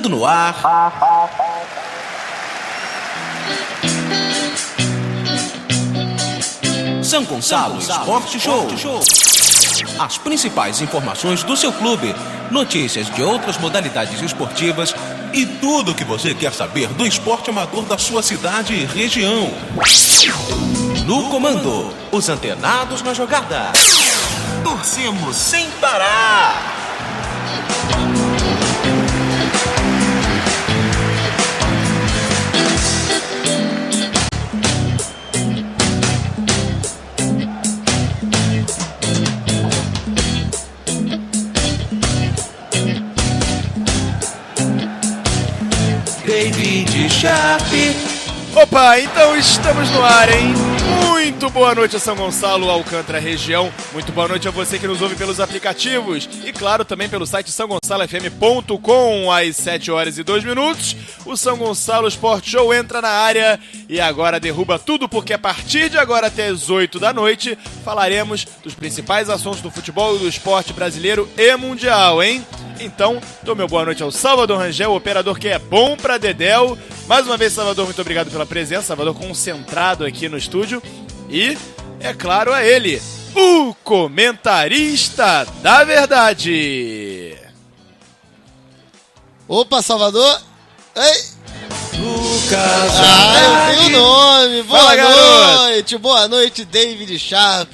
Entrando no ar. São Gonçalo Esporte Show. As principais informações do seu clube, notícias de outras modalidades esportivas e tudo o que você quer saber do esporte amador da sua cidade e região. No comando, os antenados na jogada. Torcemos sem parar. David Sharp. Opa, então estamos no ar, hein? Muito boa noite a São Gonçalo, Alcântara região. Muito boa noite a você que nos ouve pelos aplicativos. E claro, também pelo site sãogonçalofm.com. Às 7h02, o São Gonçalo Sport Show entra na área e agora derruba tudo, porque a partir de agora até as 8 da noite falaremos dos principais assuntos do futebol e do esporte brasileiro e mundial, hein? Então, dou meu boa noite ao Salvador Rangel, o operador que é bom pra dedéu. Mais uma vez, Salvador, muito obrigado pela presença. Salvador concentrado aqui no estúdio. E, é claro, a ele, o comentarista da verdade. Opa, Salvador. Ei. Lucas. Eu vi o nome. Boa noite, David Sharp.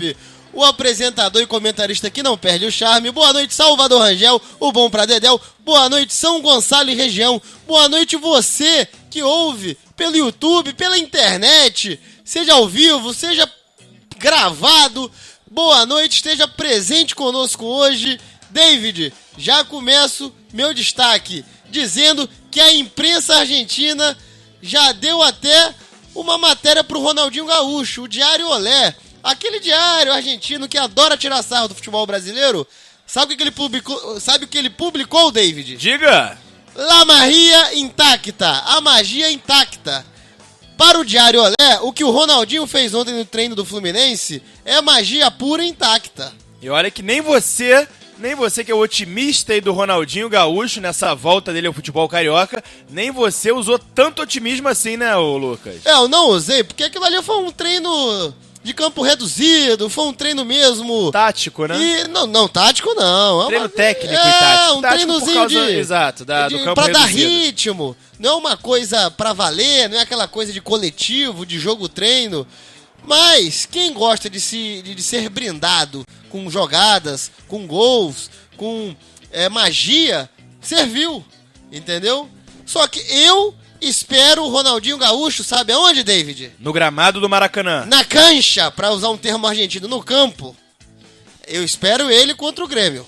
O apresentador e comentarista que não perde o charme. Boa noite, Salvador Rangel, o bom pra dedéu. Boa noite, São Gonçalo e região. Boa noite, você que ouve pelo YouTube, pela internet, seja ao vivo, seja gravado. Boa noite, esteja presente conosco hoje. David, já começo meu destaque dizendo que a imprensa argentina já deu até uma matéria pro Ronaldinho Gaúcho, o Diário Olé. Aquele diário argentino que adora tirar sarro do futebol brasileiro. Sabe o que ele publicou, David? Diga! La magia intacta. A magia intacta. Para o Diário Olé, o que o Ronaldinho fez ontem no treino do Fluminense é magia pura e intacta. E olha que nem você que é o otimista aí do Ronaldinho Gaúcho nessa volta dele ao futebol carioca, nem você usou tanto otimismo assim, né, ô Lucas? Eu não usei, porque aquilo ali foi um treino de campo reduzido, foi um treino mesmo tático, né? E, não, tático não. Treino técnico e tático. Um tático treinozinho exato, do campo pra reduzido. dar ritmo. Não é uma coisa pra valer, não é aquela coisa de coletivo, de jogo-treino. Mas quem gosta de ser brindado com jogadas, com gols, com magia, serviu, entendeu? Só que eu espero o Ronaldinho Gaúcho, sabe aonde, David? No gramado do Maracanã. Na cancha, pra usar um termo argentino, no campo. Eu espero ele contra o Grêmio.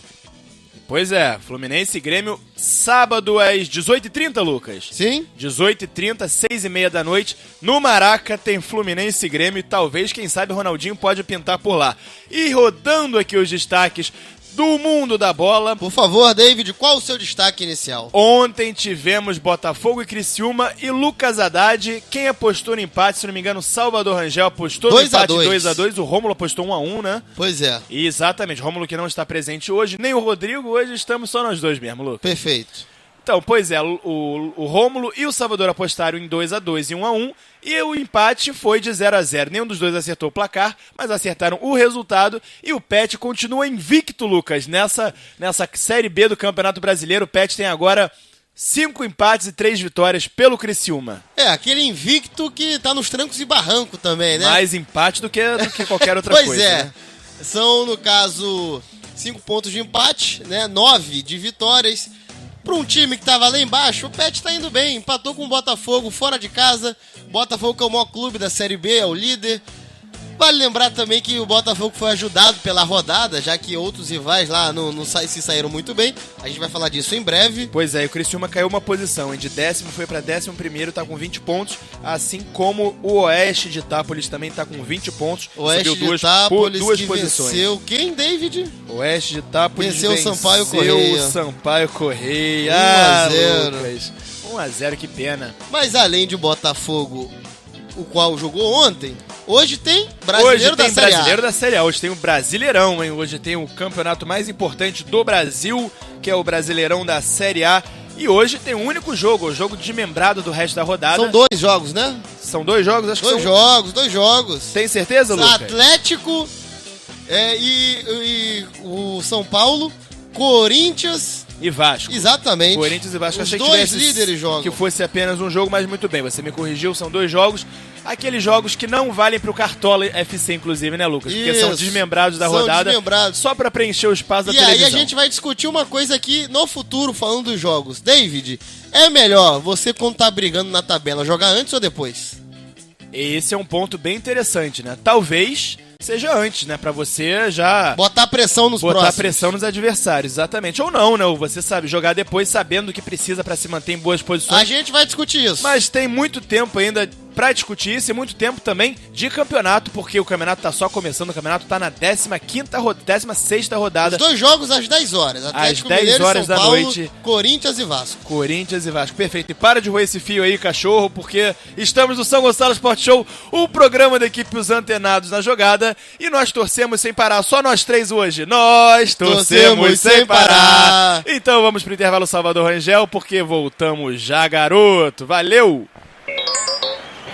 Pois é, Fluminense e Grêmio, sábado às 18h30, Lucas. Sim. 18h30, 6h30 da noite, no Maraca tem Fluminense e Grêmio e talvez, quem sabe, o Ronaldinho pode pintar por lá. E rodando aqui os destaques do mundo da bola. Por favor, David, qual o seu destaque inicial? Ontem tivemos Botafogo e Criciúma e Lucas Haddad. Quem apostou no empate, se não me engano, Salvador Rangel apostou no empate 2x2. O Rômulo apostou 1x1, né? Pois é. E exatamente, Rômulo que não está presente hoje, nem o Rodrigo, hoje estamos só nós dois mesmo, Lucas. Perfeito. Então, pois é, o Rômulo e o Salvador apostaram em 2x2 e 1x1, e o empate foi de 0x0. Nenhum dos dois acertou o placar, mas acertaram o resultado, e o Pet continua invicto, Lucas, nessa Série B do Campeonato Brasileiro. O Pet tem agora 5 empates e 3 vitórias pelo Criciúma. É, aquele invicto que tá nos trancos e barranco também, né? Mais empate do que qualquer outra pois coisa. Pois é, né? São, no caso, 5 pontos de empate, né? 9 de vitórias. Para um time que estava lá embaixo, o Pet tá indo bem, empatou com o Botafogo fora de casa. Botafogo que é o maior clube da Série B, é o líder. Vale lembrar também que o Botafogo foi ajudado pela rodada, já que outros rivais lá não se saíram muito bem. A gente vai falar disso em breve. Pois é, e o Criciúma caiu uma posição, de 10º foi para 11º, tá com 20 pontos, assim como o Oeste de Itápolis também tá com 20 pontos. Oeste de Itápolis duas posições. Venceu quem, David? Oeste de Itápolis venceu o Sampaio Correia. O Sampaio Correia. 1x0. 1x0, que pena. Mas além de Botafogo, o qual jogou ontem, hoje tem Brasileiro da Série A. Brasileiro da Série A. Hoje tem o Brasileirão, hein? Hoje tem o campeonato mais importante do Brasil, que é o Brasileirão da Série A. E hoje tem um único jogo, o jogo desmembrado do resto da rodada. São 2 jogos, né? São 2 jogos? Acho que dois jogos. Tem certeza, Lucas? Atlético e o São Paulo, Corinthians e Vasco. Exatamente. Corinthians e Vasco. Os Achei que dois tivesse líderes jogam. que fosse apenas um jogo, mas muito bem, você me corrigiu, são 2 jogos. Aqueles jogos que não valem pro Cartola FC, inclusive, né, Lucas? Porque são desmembrados da rodada. Desmembrados. Só pra preencher o espaço da E televisão. aí a gente vai discutir uma coisa aqui no futuro, falando dos jogos. David, é melhor você, quando tá brigando na tabela, jogar antes ou depois? Esse é um ponto bem interessante, né? Talvez seja antes, né? Pra você já botar pressão nos próximos. Botar pressão nos adversários, exatamente. Ou não, né? Ou você sabe jogar depois sabendo o que precisa pra se manter em boas posições. A gente vai discutir isso. Mas tem muito tempo ainda pra discutir isso e muito tempo também de campeonato, porque o campeonato tá só começando, o campeonato tá na 16ª rodada. Os 2 jogos às 10 horas. Atlético às 10 Mineiro, horas São da Paulo, noite. Corinthians e Vasco. Corinthians e Vasco, perfeito. E para de roer esse fio aí, cachorro, porque estamos no São Gonçalo Sport Show, o programa da equipe Os Antenados na jogada, e nós torcemos sem parar, só nós 3 hoje. Nós torcemos sem parar. Então vamos pro intervalo Salvador Rangel, porque voltamos já, garoto. Valeu!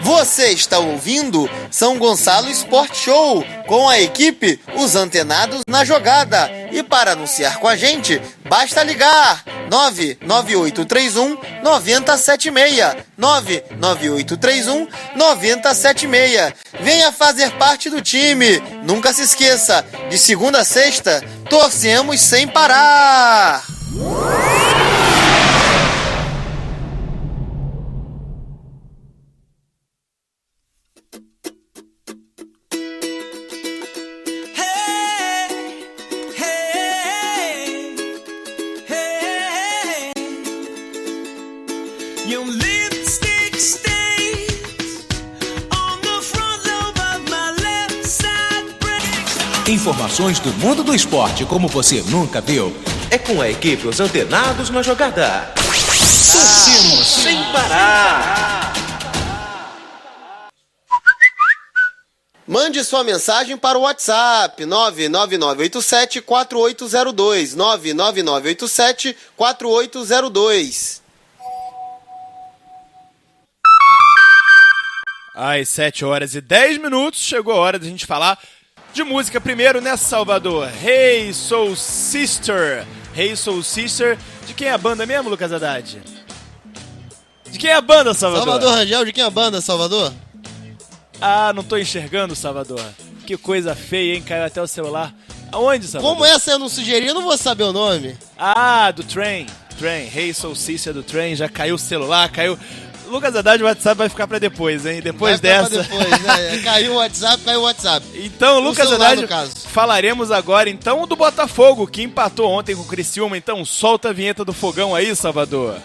Você está ouvindo São Gonçalo Sport Show com a equipe Os Antenados na jogada. E para anunciar com a gente, basta ligar 99831 9076. 99831 9076. Venha fazer parte do time. Nunca se esqueça, de segunda a sexta, torcemos sem parar. Informações do mundo do esporte como você nunca viu. É com a equipe Os Antenados na jogada. Torcemos sem parar. Mande sua mensagem para o WhatsApp 99987-4802. 99987-4802. Às 7h10, chegou a hora da gente falar de música primeiro, né, Salvador? Hey Soul Sister. Hey Soul Sister. De quem é a banda mesmo, Lucas Haddad? De quem é a banda, Salvador? Salvador Rangel, de quem é a banda, Salvador? Ah, não tô enxergando, Salvador. Que coisa feia, hein? Caiu até o celular. Aonde, Salvador? Como essa eu não sugeri, eu não vou saber o nome. Ah, do Train. Hey Soul Sister do Train. Já caiu o celular, caiu... Lucas Haddad, o WhatsApp vai ficar pra depois, hein? Depois dessa. Pra depois, né? Caiu o WhatsApp. Então, Lucas Haddad, falaremos agora, então, do Botafogo, que empatou ontem com o Criciúma. Então, solta a vinheta do fogão aí, Salvador.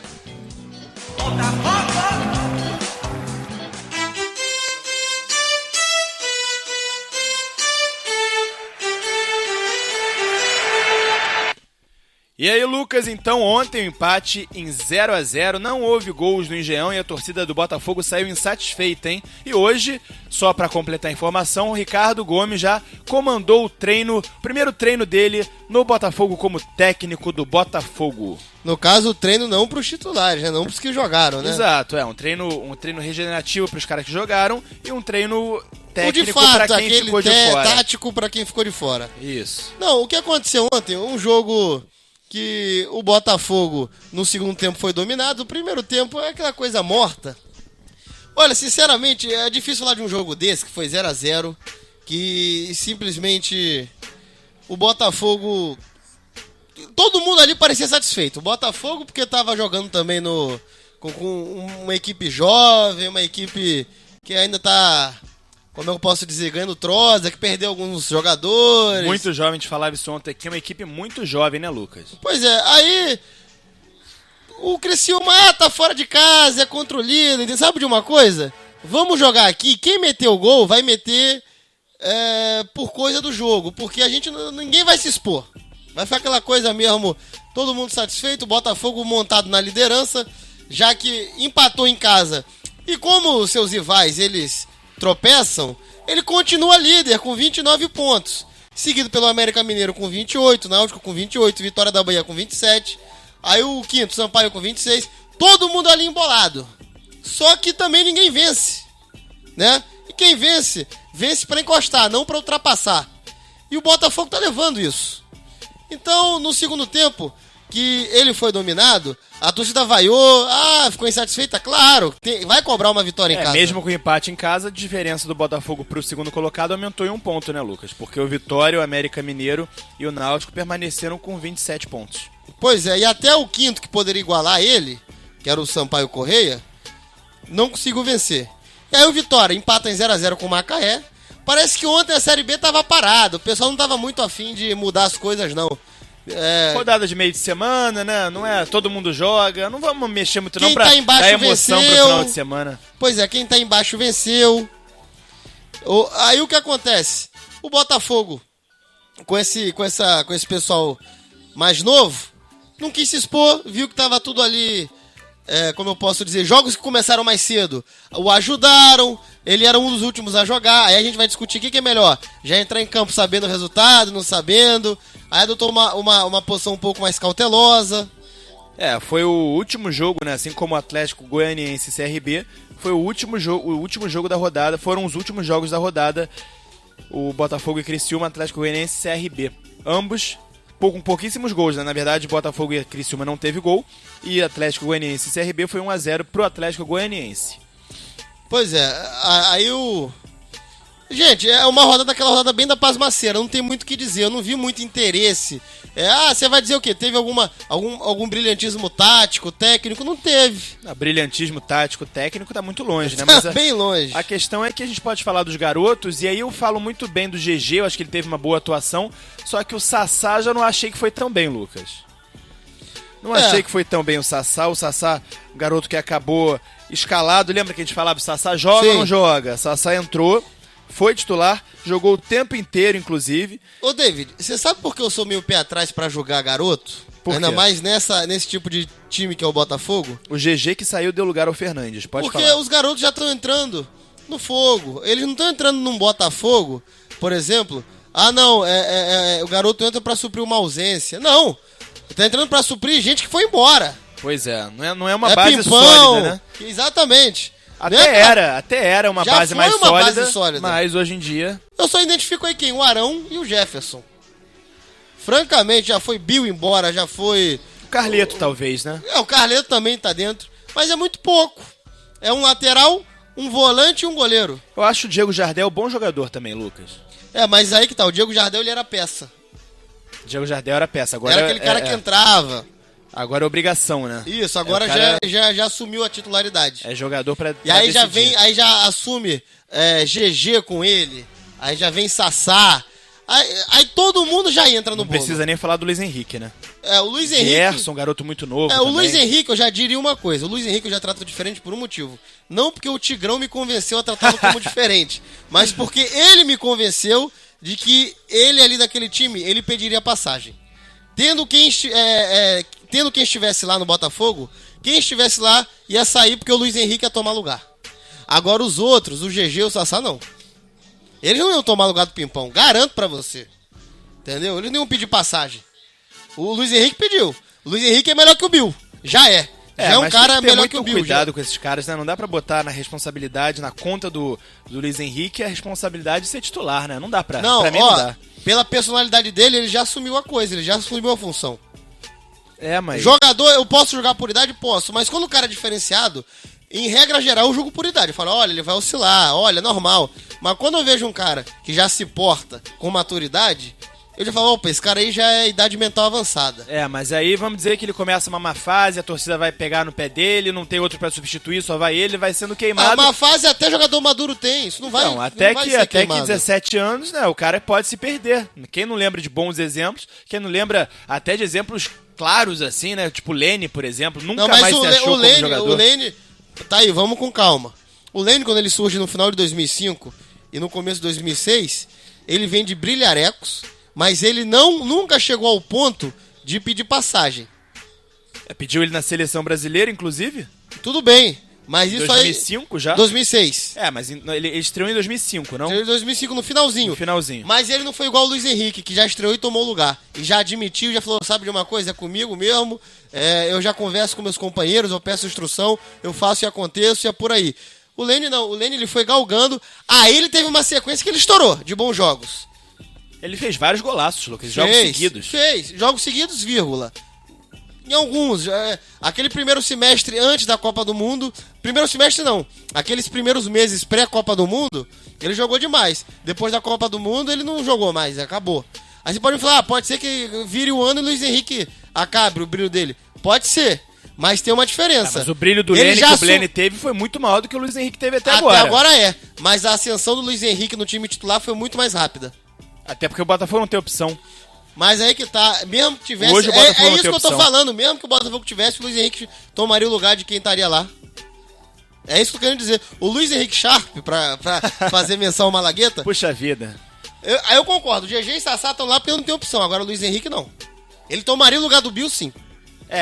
E aí, Lucas, então ontem o empate em 0-0, não houve gols no Engenhão e a torcida do Botafogo saiu insatisfeita, hein? E hoje, só para completar a informação, o Ricardo Gomes já comandou o primeiro treino dele no Botafogo como técnico do Botafogo. No caso, o treino não pros titulares, né? Não pros que jogaram, né? Exato, um treino regenerativo pros caras que jogaram e um treino técnico de fato, pra quem ficou de fora. Tático pra quem ficou de fora. Isso. Não, o que aconteceu ontem, um jogo que o Botafogo no segundo tempo foi dominado, o primeiro tempo é aquela coisa morta. Olha, sinceramente, é difícil falar de um jogo desse, que foi 0-0, que simplesmente o Botafogo... Todo mundo ali parecia satisfeito. O Botafogo porque estava jogando também com uma equipe jovem, uma equipe que ainda está... Como eu posso dizer, ganhando troça, que perdeu alguns jogadores. Muito jovem, a gente falava isso ontem aqui, é uma equipe muito jovem, né, Lucas? Pois é, aí o Criciúma tá fora de casa, é contra o líder, sabe de uma coisa? Vamos jogar aqui, quem meter o gol vai meter por coisa do jogo, porque ninguém vai se expor. Vai ficar aquela coisa mesmo, todo mundo satisfeito, o Botafogo montado na liderança, já que empatou em casa. E como os seus rivais, eles... tropeçam, ele continua líder com 29 pontos, seguido pelo América Mineiro com 28, Náutico com 28, Vitória da Bahia com 27, Aí o quinto, Sampaio com 26. Todo mundo ali embolado. Só que também ninguém vence, né? E quem vence, vence pra encostar, não pra ultrapassar. E o Botafogo tá levando isso. Então, no segundo tempo, que ele foi dominado, a torcida vaiou, ficou insatisfeita, claro, vai cobrar uma vitória em casa. Mesmo com o empate em casa, a diferença do Botafogo pro segundo colocado aumentou em 1 ponto, né, Lucas? Porque o Vitória, o América Mineiro e o Náutico permaneceram com 27 pontos. Pois é, e até o quinto que poderia igualar ele, que era o Sampaio Correia, não conseguiu vencer. E aí o Vitória empata em 0x0 com o Macaé. Parece que ontem a Série B tava parada, o pessoal não tava muito afim de mudar as coisas, não. Rodada de meio de semana, né? Não é todo mundo joga. Não vamos mexer muito não pra tá embaixo dar emoção venceu. pro final de semana. Pois é, quem tá embaixo venceu. Aí o que acontece? O Botafogo, com esse pessoal mais novo, não quis se expor, viu que tava tudo ali, como eu posso dizer, jogos que começaram mais cedo o ajudaram, ele era um dos últimos a jogar, aí a gente vai discutir o que é melhor, já entrar em campo sabendo o resultado, não sabendo, aí adotou uma posição um pouco mais cautelosa. Foi o último jogo, né? Assim como o Atlético Goianiense e CRB, foi o último jogo da rodada, foram os últimos jogos da rodada, o Botafogo e Criciúma, Atlético Goianiense e CRB. Ambos com pouquíssimos gols, né? Na verdade, Botafogo e Criciúma não teve gol, e Atlético Goianiense e CRB foi 1x0 pro Atlético Goianiense. Pois é, aí o... Gente, é uma daquela rodada bem da pasmaceira, não tem muito o que dizer, eu não vi muito interesse. Você vai dizer o quê? Teve algum brilhantismo tático, técnico? Não teve. Brilhantismo tático, técnico tá muito longe, né? Mas bem longe. A questão é que a gente pode falar dos garotos, e aí eu falo muito bem do GG, eu acho que ele teve uma boa atuação, só que o Sassá já não achei que foi tão bem, Lucas. Não achei que foi tão bem o Sassá, o garoto que acabou escalado, lembra que a gente falava, o Sassá joga ou não joga? Sassá entrou, foi titular, jogou o tempo inteiro, inclusive. Ô, David, você sabe por que eu sou meio pé atrás pra jogar garoto? Ainda mais nesse tipo de time que é o Botafogo? O GG que saiu deu lugar ao Fernandes, pode falar. Porque os garotos já estão entrando no fogo. Eles não estão entrando num Botafogo, por exemplo. O garoto entra pra suprir uma ausência. Não, tá entrando pra suprir gente que foi embora. Pois é, não é uma base sólida, né? Exatamente. Até era uma base mais sólida, mas hoje em dia... Eu só identifico aí quem? O Arão e o Jefferson. Francamente, já foi Bill embora, já foi... O Carleto, talvez, né? O Carleto também tá dentro, mas é muito pouco. É um lateral, um volante e um goleiro. Eu acho o Diego Jardel bom jogador também, Lucas. Mas aí que tá, o Diego Jardel ele era peça. Diego Jardel era peça, agora... Era aquele cara que entrava... Agora é obrigação, né? Isso, agora já assumiu a titularidade. É jogador pra E aí decidir. já assume GG com ele, aí já vem Sassá, aí todo mundo já entra no bolo. Não precisa nem falar do Luiz Henrique, né? O Luiz Henrique... Gerson, garoto muito novo o Luiz Henrique, eu já diria uma coisa, o Luiz Henrique eu já trato diferente por um motivo. Não porque o Tigrão me convenceu a tratá-lo como diferente, mas porque ele me convenceu de que ele ali daquele time, ele pediria passagem. Tendo quem estivesse lá no Botafogo, quem estivesse lá ia sair porque o Luiz Henrique ia tomar lugar. Agora os outros, o GG e o Sassá, não. Eles não iam tomar lugar do Pimpão, garanto pra você. Entendeu? Eles não iam pedir passagem. O Luiz Henrique pediu. O Luiz Henrique é melhor que o Bill. Já é. Já é um cara melhor que o Bill. Cuidado com esses caras, né? Não dá pra botar na responsabilidade, na conta do Luiz Henrique, a responsabilidade de ser titular, né? Não dá pra mim não dá. Pela personalidade dele, ele já assumiu a coisa, ele já assumiu a função. Mas... Jogador, eu posso jogar por idade? Posso, mas quando o cara é diferenciado, em regra geral, eu jogo por idade. Eu falo, olha, ele vai oscilar, olha, é normal. Mas quando eu vejo um cara que já se porta com maturidade, eu já falo, opa, esse cara aí já é idade mental avançada. Mas aí vamos dizer que ele começa uma má fase, a torcida vai pegar no pé dele, não tem outro pra substituir, só vai ele vai sendo queimado. Má fase até jogador maduro tem, isso não vai Não, até que 17 anos, né, o cara pode se perder. Quem não lembra de bons exemplos, quem não lembra até de exemplos claros assim, né, tipo o Lene, por exemplo, nunca mais se achou como jogador. O Lene, tá aí, vamos com calma. O Lene, quando ele surge no final de 2005 e no começo de 2006, ele vem de brilharecos, mas ele nunca chegou ao ponto de pedir passagem. Pediu ele na seleção brasileira, inclusive? Tudo bem, Mas isso 2005 aí... já? 2006. Mas ele estreou em 2005, não? Estreou em 2005 no finalzinho. No finalzinho. Mas ele não foi igual o Luiz Henrique, que já estreou e tomou lugar. E já admitiu, já falou, sabe de uma coisa? É comigo mesmo, eu já converso com meus companheiros, eu peço instrução, eu faço e aconteço e é por aí. O Lene não, o Lene ele foi galgando, aí ele teve uma sequência que ele estourou, de bons jogos. Ele fez vários golaços, Lucas, jogos seguidos. Jogos seguidos, vírgula. Em alguns, aquele primeiro semestre antes da Copa do Mundo, primeiro semestre não, aqueles primeiros meses pré-Copa do Mundo, ele jogou demais. Depois da Copa do Mundo, ele não jogou mais, acabou. Aí você pode me falar, pode ser que vire o ano e o Luiz Henrique acabe o brilho dele. Pode ser, mas tem uma diferença. Mas o brilho do Lene que o Blene teve foi muito maior do que o Luiz Henrique teve até agora. Até agora é, mas a ascensão do Luiz Henrique no time titular foi muito mais rápida. Até porque o Botafogo não tem opção. Mas aí que tá, mesmo que tivesse... Hoje o Botafogo isso que eu tô falando, mesmo que o Botafogo tivesse, o Luiz Henrique tomaria o lugar de quem estaria lá. É isso que eu tô querendo dizer. O Luiz Henrique Sharp, pra fazer menção ao Malagueta... Puxa vida. Aí eu concordo, o GG e Sassá estão lá porque não tem opção, agora o Luiz Henrique não. Ele tomaria o lugar do Bill, sim.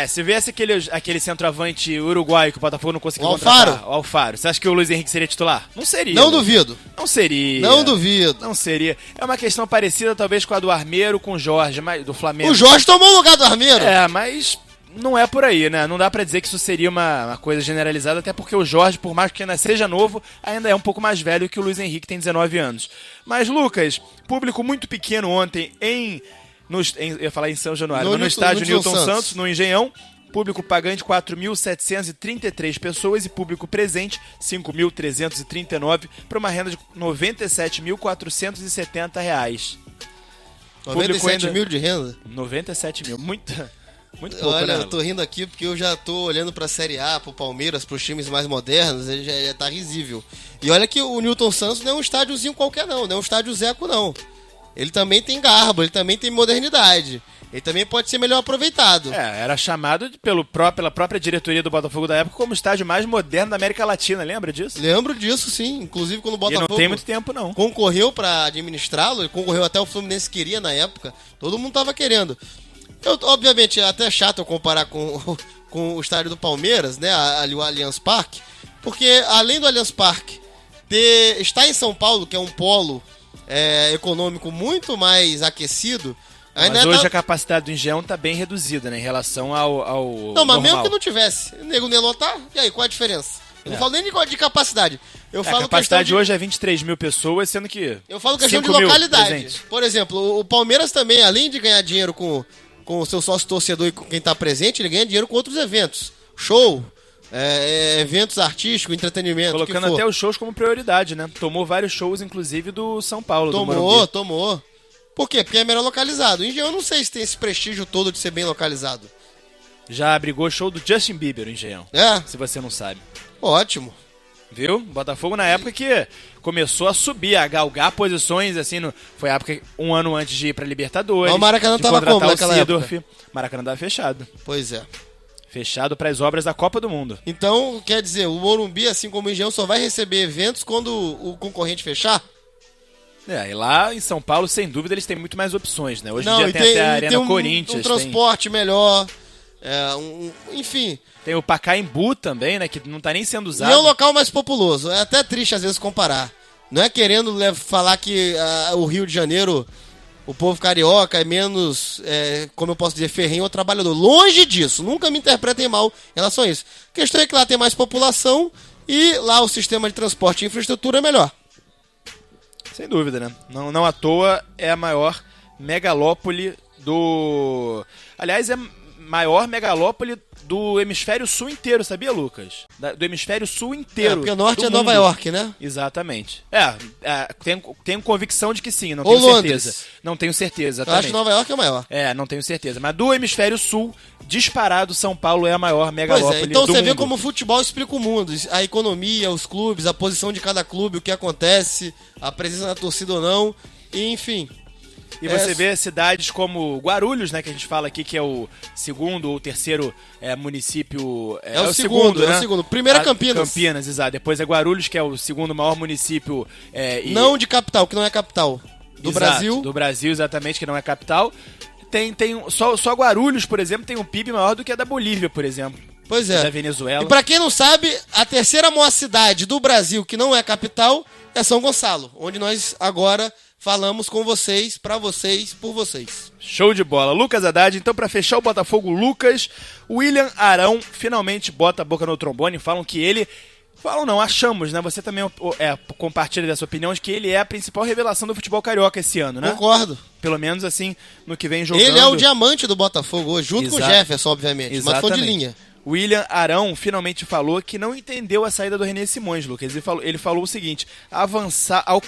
Se viesse aquele centroavante uruguaio que o Botafogo não conseguiu contratar, o Alfaro, você acha que o Luiz Henrique seria titular? Não seria. Não duvido. Não seria. Não duvido. Não seria. É uma questão parecida talvez com a do Armeiro, com o Jorge, do Flamengo. O Jorge tomou o lugar do Armeiro. Mas não é por aí, né? Não dá pra dizer que isso seria uma coisa generalizada, até porque o Jorge, por mais que ainda seja novo, ainda é um pouco mais velho que o Luiz Henrique, tem 19 anos. Mas, Lucas, público muito pequeno ontem eu ia falar em São Januário, no estádio Newton Santos, no Engenhão. Público pagante 4.733 pessoas e público presente 5.339 para uma renda de R$ 97.470. 97 mil de renda? 97 mil, muito pouco, Olha, né? eu tô rindo aqui porque eu já tô olhando pra Série A, pro Palmeiras, pros times mais modernos, ele já tá risível. E olha que o Newton Santos não é um estádiozinho qualquer não é um estádio Zeco não. Ele também tem garbo, ele também tem modernidade. Ele também pode ser melhor aproveitado. Era chamado pela própria diretoria do Botafogo da época como o estádio mais moderno da América Latina, lembra disso? Lembro disso, sim. Inclusive quando o Botafogo... E não tem muito tempo, não. Concorreu pra administrá-lo, ele concorreu até o Fluminense queria na época. Todo mundo tava querendo. Obviamente, é até chato eu comparar com o estádio do Palmeiras, né? Ali o Allianz Parque. Porque além do Allianz Parque estar em São Paulo, que é um polo econômico muito mais aquecido... Mas hoje a capacidade do Engenhão tá bem reduzida, né, em relação ao Não, mas normal. mesmo que não tivesse, o nego não ia lotar, e aí, qual a diferença? Eu não falo nem de capacidade. Eu falo a capacidade hoje é 23 mil pessoas, sendo que eu falo questão de localidade. Por exemplo, o Palmeiras também, além de ganhar dinheiro com o seu sócio torcedor e com quem tá presente, ele ganha dinheiro com outros eventos. Show, eventos artísticos, entretenimento. Colocando até os shows como prioridade, né? Tomou vários shows, inclusive, do São Paulo. Tomou. Por quê? Porque é melhor localizado. O Engenhão eu não sei se tem esse prestígio todo de ser bem localizado. Já abrigou show do Justin Bieber, o Engenhão. Se você não sabe. Ótimo. Viu? Botafogo na época que começou a subir, a galgar posições, assim, foi a época, um ano antes de ir pra Libertadores. Mas o Maracanã tava como naquela época? Maracanã tava fechado. Pois é. Fechado para as obras da Copa do Mundo. Então, quer dizer, o Morumbi, assim como o Engenhão, só vai receber eventos quando o concorrente fechar? E lá em São Paulo, sem dúvida, eles têm muito mais opções, né? Hoje em dia tem até a Arena Corinthians. Um transporte melhor, enfim. Tem o Pacaembu também, né? Que não tá nem sendo usado. E é um local mais populoso. É até triste, às vezes, comparar. Não é querendo falar que o Rio de Janeiro, o povo carioca é menos, como eu posso dizer, ferrenho ou trabalhador. Longe disso. Nunca me interpretem mal em relação a isso. A questão é que lá tem mais população e lá o sistema de transporte e infraestrutura é melhor. Sem dúvida, né? Não à toa é a maior megalópole do... Aliás, é a maior megalópole do hemisfério sul inteiro, sabia, Lucas? Do hemisfério sul inteiro. Porque o norte é Nova York, né? Exatamente. Tenho convicção de que sim, não ou tenho Londres. certeza. Não tenho certeza, Eu exatamente. acho que Nova York é o maior. Não tenho certeza. Mas do hemisfério sul, disparado, São Paulo é a maior megalópole do mundo. Então você vê como o futebol explica o mundo. A economia, os clubes, a posição de cada clube, o que acontece, a presença da torcida ou não, e, enfim. E você vê cidades como Guarulhos, né, que a gente fala aqui que é o segundo ou terceiro município... É o segundo, né? É o segundo. Primeiro é Campinas. Campinas, exato. Depois é Guarulhos, que é o segundo maior município... Não de capital, que não é capital. Do Brasil. Do Brasil, exatamente, que não é capital. Só Guarulhos, por exemplo, tem um PIB maior do que a da Bolívia, por exemplo. Pois é. Da Venezuela. E pra quem não sabe, a terceira maior cidade do Brasil, que não é capital, é São Gonçalo, onde nós agora falamos com vocês, pra vocês, por vocês. Show de bola. Lucas Haddad, então pra fechar o Botafogo, Lucas, William Arão finalmente bota a boca no trombone, falam que ele... Falam não, achamos, né? Você também compartilha dessa opinião de que ele é a principal revelação do futebol carioca esse ano, né? Concordo. Pelo menos assim, no que vem jogando. Ele é o diamante do Botafogo hoje, junto com o Jefferson, obviamente, mas foi de linha. William Arão finalmente falou que não entendeu a saída do René Simões, Lucas. Ele falou o seguinte: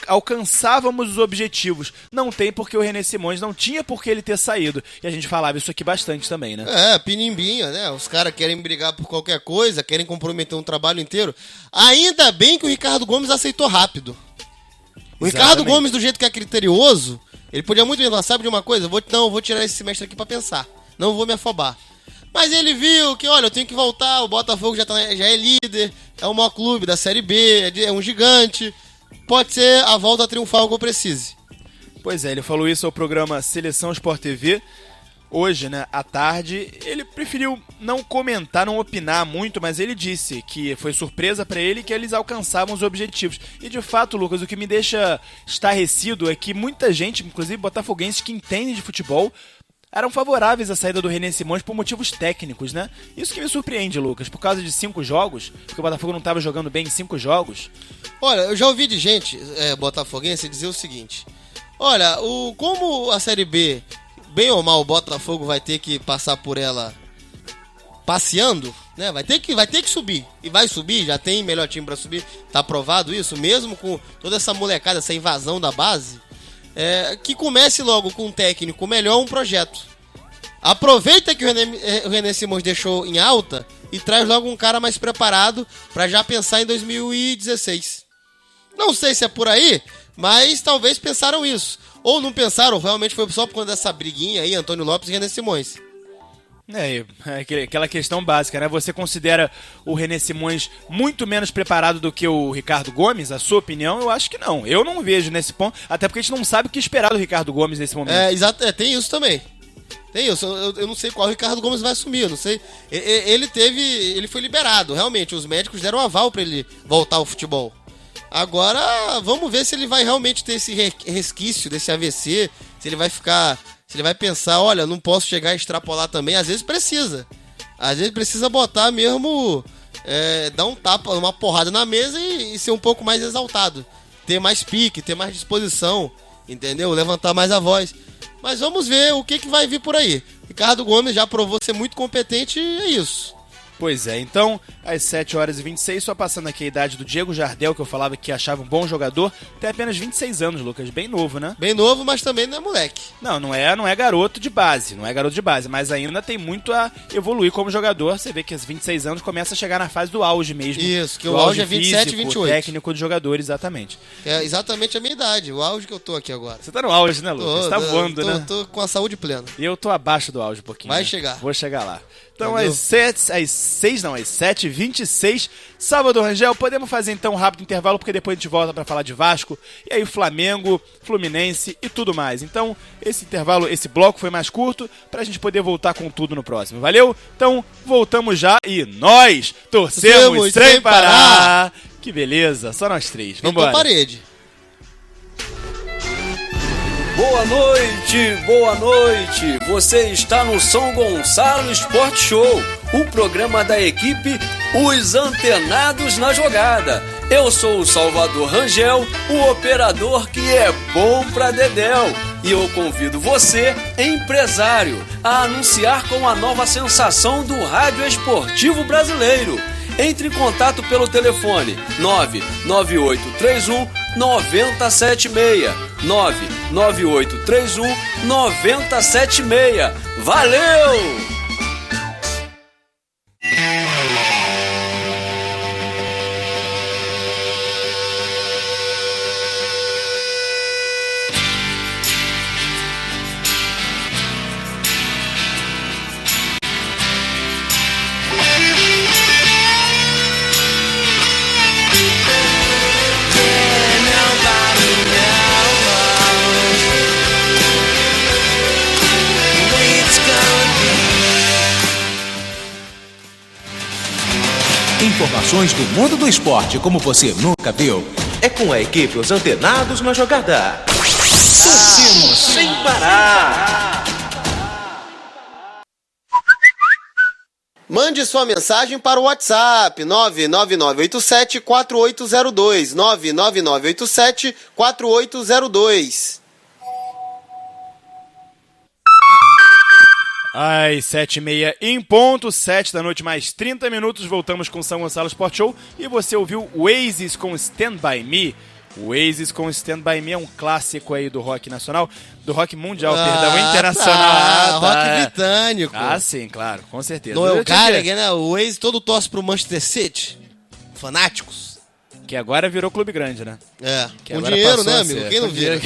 alcançávamos os objetivos. Não tem porque o René Simões não tinha por que ele ter saído. E a gente falava isso aqui bastante também, né? Pinimbinha, né? Os caras querem brigar por qualquer coisa, querem comprometer um trabalho inteiro. Ainda bem que o Ricardo Gomes aceitou rápido. O Ricardo Gomes, do jeito que é criterioso, ele podia muito bem falar, sabe de uma coisa? Vou tirar esse semestre aqui pra pensar. Não vou me afobar. Mas ele viu que, olha, eu tenho que voltar, o Botafogo já é líder, é o maior clube da Série B, é um gigante, pode ser a volta triunfal que eu precise. Pois é, ele falou isso ao programa Seleção Sport TV, hoje, né, à tarde. Ele preferiu não comentar, não opinar muito, mas ele disse que foi surpresa pra ele que eles alcançavam os objetivos. E de fato, Lucas, o que me deixa estarrecido é que muita gente, inclusive botafoguenses que entendem de futebol, eram favoráveis à saída do René Simões por motivos técnicos, né? Isso que me surpreende, Lucas, por causa de 5 jogos, porque o Botafogo não estava jogando bem em 5 jogos. Olha, eu já ouvi de gente botafoguense dizer o seguinte: olha, como a Série B, bem ou mal, o Botafogo vai ter que passar por ela passeando, né? Vai ter que subir. E vai subir, já tem melhor time pra subir, tá aprovado isso, mesmo com toda essa molecada, essa invasão da base. Que comece logo com um técnico melhor, um projeto. Aproveita que o René Simões deixou em alta e traz logo um cara mais preparado para já pensar em 2016. Não sei se é por aí, mas talvez pensaram isso. Ou não pensaram, realmente foi só por conta dessa briguinha aí, Antônio Lopes e René Simões. Aquela questão básica, né? Você considera o René Simões muito menos preparado do que o Ricardo Gomes? A sua opinião? Eu acho que não. Eu não vejo nesse ponto, até porque a gente não sabe o que esperar do Ricardo Gomes nesse momento. Exato, tem isso também. Tem isso, eu não sei qual o Ricardo Gomes vai assumir, eu não sei. Ele foi liberado, realmente, os médicos deram aval para ele voltar ao futebol. Agora, vamos ver se ele vai realmente ter esse resquício desse AVC, se ele vai pensar, olha, não posso chegar a extrapolar também. Às vezes precisa botar mesmo, dar um tapa, uma porrada na mesa e ser um pouco mais exaltado. Ter mais pique, ter mais disposição, entendeu? Levantar mais a voz. Mas vamos ver o que vai vir por aí. Ricardo Gomes já provou ser muito competente e é isso. Pois é, então, às 7h26, só passando aqui a idade do Diego Jardel, que eu falava que achava um bom jogador, tem apenas 26 anos, Lucas, bem novo, né? Bem novo, mas também não é moleque. Não é garoto de base, mas ainda tem muito a evoluir como jogador. Você vê que aos 26 anos começa a chegar na fase do auge mesmo. Isso, que o auge é 27, físico, 28. Técnico de jogador, exatamente. É exatamente a minha idade, o auge que eu tô aqui agora. Você tá no auge, né, Lucas? Você tá voando, né? Tô com a saúde plena. E eu tô abaixo do auge um pouquinho. Vai né? chegar. Vou chegar lá. Então, às 7h26, sábado, Rangel, podemos fazer então um rápido intervalo, porque depois a gente volta para falar de Vasco, e aí Flamengo, Fluminense e tudo mais. Então, esse intervalo, esse bloco foi mais curto, pra gente poder voltar com tudo no próximo. Valeu? Então, voltamos já e nós torcemos sem parar! Que beleza, só nós três. Vambora. Parede. Boa noite! Você está no São Gonçalo Sport Show, o programa da equipe Os Antenados na Jogada. Eu sou o Salvador Rangel, o operador que é bom pra dedéu. E eu convido você, empresário, a anunciar com a nova sensação do rádio esportivo brasileiro. Entre em contato pelo telefone 99831 9076. 99831 9076. Valeu! It's gonna be informações do mundo do esporte como você nunca viu, é com a equipe Os Antenados na Jogada. Torcemos sem parar. Mande sua mensagem para o WhatsApp 99987-4802, 99987-4802. Às 7h30 em ponto, 7 da noite mais 30 minutos, voltamos com São Gonçalo Sport Show e você ouviu Oasis com Stand By Me. O Oasis com Stand By Me é um clássico aí do rock nacional, do rock mundial, internacional. Rock britânico. Sim, claro, com certeza. Não é o cara, né? O Oasis todo torce pro Manchester City. Fanáticos. Que agora virou clube grande, né? É, que com dinheiro, né, amigo? Quem não vira?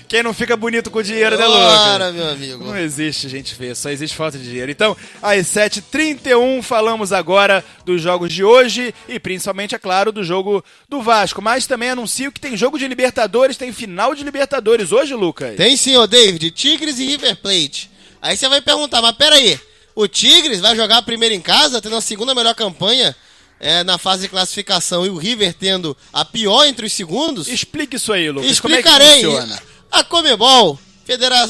Quem não fica bonito com dinheiro, né, Lucas? Ora, meu amigo. Não existe gente feia, só existe falta de dinheiro. Então, às 7h31, falamos agora dos jogos de hoje e principalmente, é claro, do jogo do Vasco. Mas também anuncio que tem jogo de Libertadores, tem final de Libertadores hoje, Lucas. Tem sim, ô David. Tigres e River Plate. Aí você vai perguntar, mas peraí, o Tigres vai jogar primeiro em casa, tendo a segunda melhor campanha na fase de classificação e o River tendo a pior entre os segundos? Explique isso aí, Lucas. Explicarei. Como é que funciona? A Conmebol,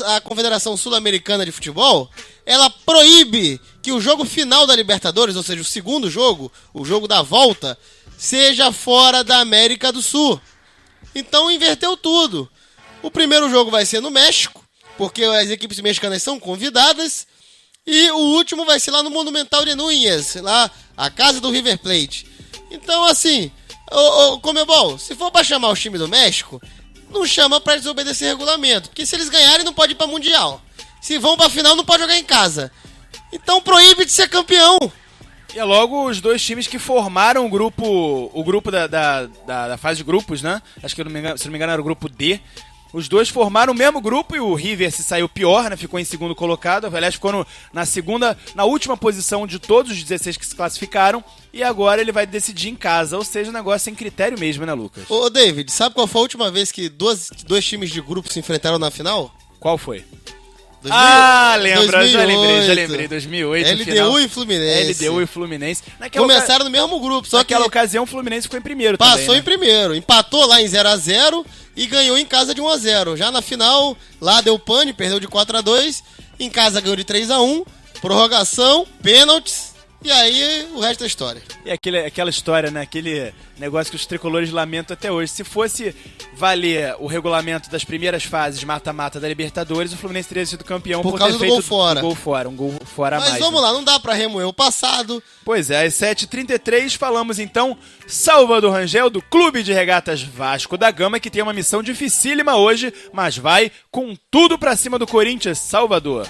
a Confederação Sul-Americana de Futebol, ela proíbe que o jogo final da Libertadores, ou seja, o segundo jogo, o jogo da volta, seja fora da América do Sul. Então inverteu tudo. O primeiro jogo vai ser no México, porque as equipes mexicanas são convidadas, e o último vai ser lá no Monumental de Núñez, lá a casa do River Plate. Então, assim, Conmebol, se for pra chamar o time do México, não chama pra desobedecer regulamento, porque se eles ganharem não pode ir pra Mundial. Se vão pra final não pode jogar em casa. Então proíbe de ser campeão. E é logo os dois times que formaram o grupo da fase de grupos, né? Acho que, se não me engano, era o grupo D. Os dois formaram o mesmo grupo e o River se saiu pior, né? Ficou em segundo colocado. Aliás, ficou na última posição de todos os 16 que se classificaram. E agora ele vai decidir em casa. Ou seja, o negócio sem critério mesmo, né, Lucas? Ô, David, sabe qual foi a última vez que dois times de grupo se enfrentaram na final? Qual foi? Lembra, 2008. Já lembrei, 2008. LDU final. e Fluminense. LDU e Fluminense. Começaram no mesmo grupo, só que naquela ocasião o Fluminense ficou em primeiro passou também, né? em primeiro, empatou lá em 0x0 e ganhou em casa de 1x0. Já na final, lá deu pane, perdeu de 4x2, em casa ganhou de 3x1, prorrogação, pênaltis, e aí o resto é história. E aquela história, né? Aquele negócio que os tricolores lamentam até hoje. Se fosse valer o regulamento das primeiras fases de mata-mata da Libertadores, o Fluminense teria sido campeão por causa ter do feito gol fora. Um gol fora a Mas mais. vamos lá, não dá pra remoer o passado. Pois é, às 7h33 falamos então Salvador Rangel, do Clube de Regatas Vasco da Gama, que tem uma missão dificílima hoje, mas vai com tudo pra cima do Corinthians. Salvador.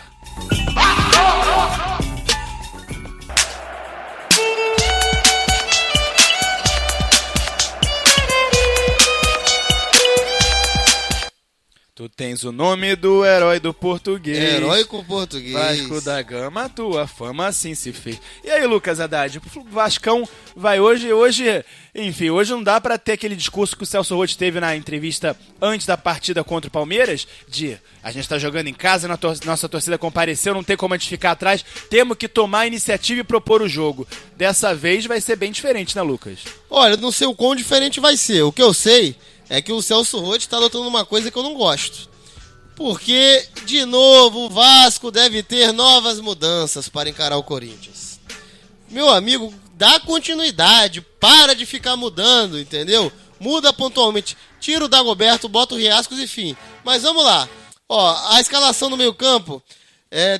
Tu tens o nome do herói do português. Heróico português. Vasco da Gama, tua fama assim se fez. E aí, Lucas Haddad, o Vascão vai hoje, enfim, hoje não dá pra ter aquele discurso que o Celso Roth teve na entrevista antes da partida contra o Palmeiras, de a gente tá jogando em casa, nossa torcida compareceu, não tem como a gente ficar atrás, temos que tomar a iniciativa e propor o jogo. Dessa vez vai ser bem diferente, né, Lucas? Olha, não sei o quão diferente vai ser. O que eu sei é que o Celso Roth está adotando uma coisa que eu não gosto. Porque, de novo, o Vasco deve ter novas mudanças para encarar o Corinthians. Meu amigo, dá continuidade, para de ficar mudando, entendeu? Muda pontualmente. Tira o Dagoberto, bota o Riascos e fim. Mas vamos lá. Ó, a escalação no meio-campo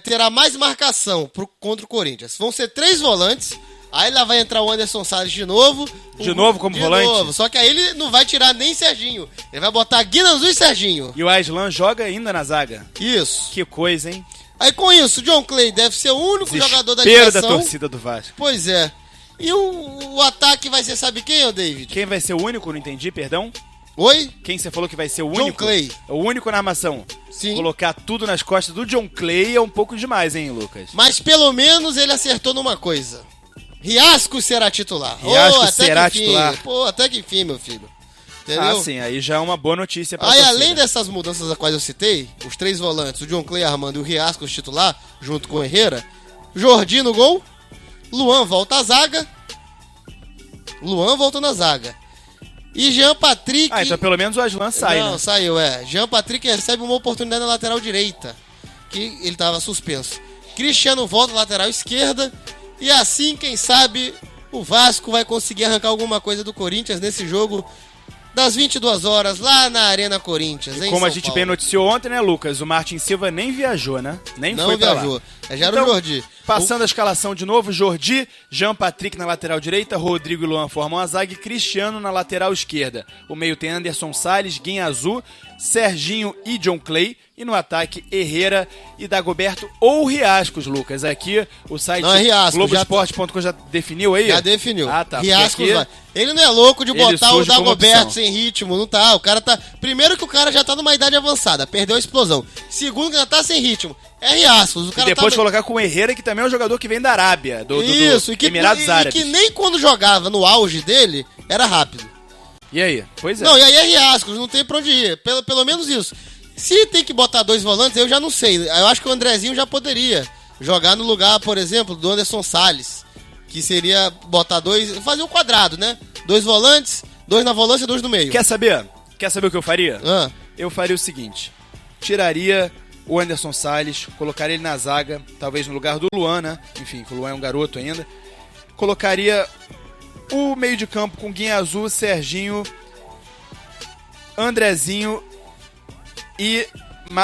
terá mais marcação contra o Corinthians. Vão ser 3 volantes. Aí lá vai entrar o Anderson Salles de novo. De novo como volante? De novo, só que aí ele não vai tirar nem Serginho. Ele vai botar Guinanzu e Serginho. E o Aislan joga ainda na zaga. Isso. Que coisa, hein? Aí com isso, o John Clay deve ser o único jogador da ligação. ligação. Da torcida do Vasco. Pois é. E o ataque vai ser, sabe quem, ô David? Quem vai ser o único? Não entendi, perdão. Oi? Quem você falou que vai ser o único? John Clay. O único na armação. Sim. Colocar tudo nas costas do John Clay é um pouco demais, hein, Lucas? Mas pelo menos ele acertou numa coisa. Riascos será titular. Riascos será titular. Pô, até que enfim, meu filho. Entendeu? Ah, sim, aí já é uma boa notícia pra Aí, torcida. além dessas mudanças a quais eu citei, os 3 volantes, o John Clay Armando e o Riascos titular, junto com o Herrera, Jordi no gol, Luan volta à zaga, Luan voltou na zaga. E Jean Patrick... Ah, então pelo menos o Aslan sai, Não, né? saiu, Jean Patrick recebe uma oportunidade na lateral direita, que ele estava suspenso. Cristiano volta na lateral esquerda. E assim, quem sabe, o Vasco vai conseguir arrancar alguma coisa do Corinthians nesse jogo das 22 horas, lá na Arena Corinthians, em Como São a gente Paulo. bem noticiou ontem, né, Lucas? O Martin Silva nem viajou, né? Nem Não foi pra viajou. lá. Já era o Jordi. Passando a escalação de novo, Jordi, Jean Patrick na lateral direita, Rodrigo e Luan formam a zaga e Cristiano na lateral esquerda. O meio tem Anderson Salles, Guinhazu, Serginho e John Clay. E no ataque, Herrera e Dagoberto ou Riascos, Lucas. Aqui o site Não, é Riascos, Globoesporte.com já definiu aí? Já definiu. Ah, tá. Riascos Porque vai. Ele não é louco de ele botar o surge como Dagoberto opção. sem ritmo, não tá. O cara tá... Primeiro que o cara já tá numa idade avançada, perdeu a explosão. Segundo que já tá sem ritmo. É Riascos. O E cara depois tá... colocar com o Herrera, que também é um jogador que vem da Arábia, do Isso, e que, Emirados Árabes. e que nem quando jogava no auge dele, era rápido. E aí? Pois é. Não, e aí é Riascos, não tem pra onde ir. Pelo menos isso. Se tem que botar dois volantes, eu já não sei. Eu acho que o Andrezinho já poderia jogar no lugar, por exemplo, do Anderson Salles. Que seria botar dois... Fazer um quadrado, né? Dois volantes, dois na volância e dois no meio. Quer saber? Quer saber o que eu faria? Ah. Eu faria o seguinte. Tiraria o Anderson Salles, colocaria ele na zaga, talvez no lugar do Luan, né? Enfim, que o Luan é um garoto ainda. Colocaria o meio de campo com Guinhazu, Serginho, Andrezinho e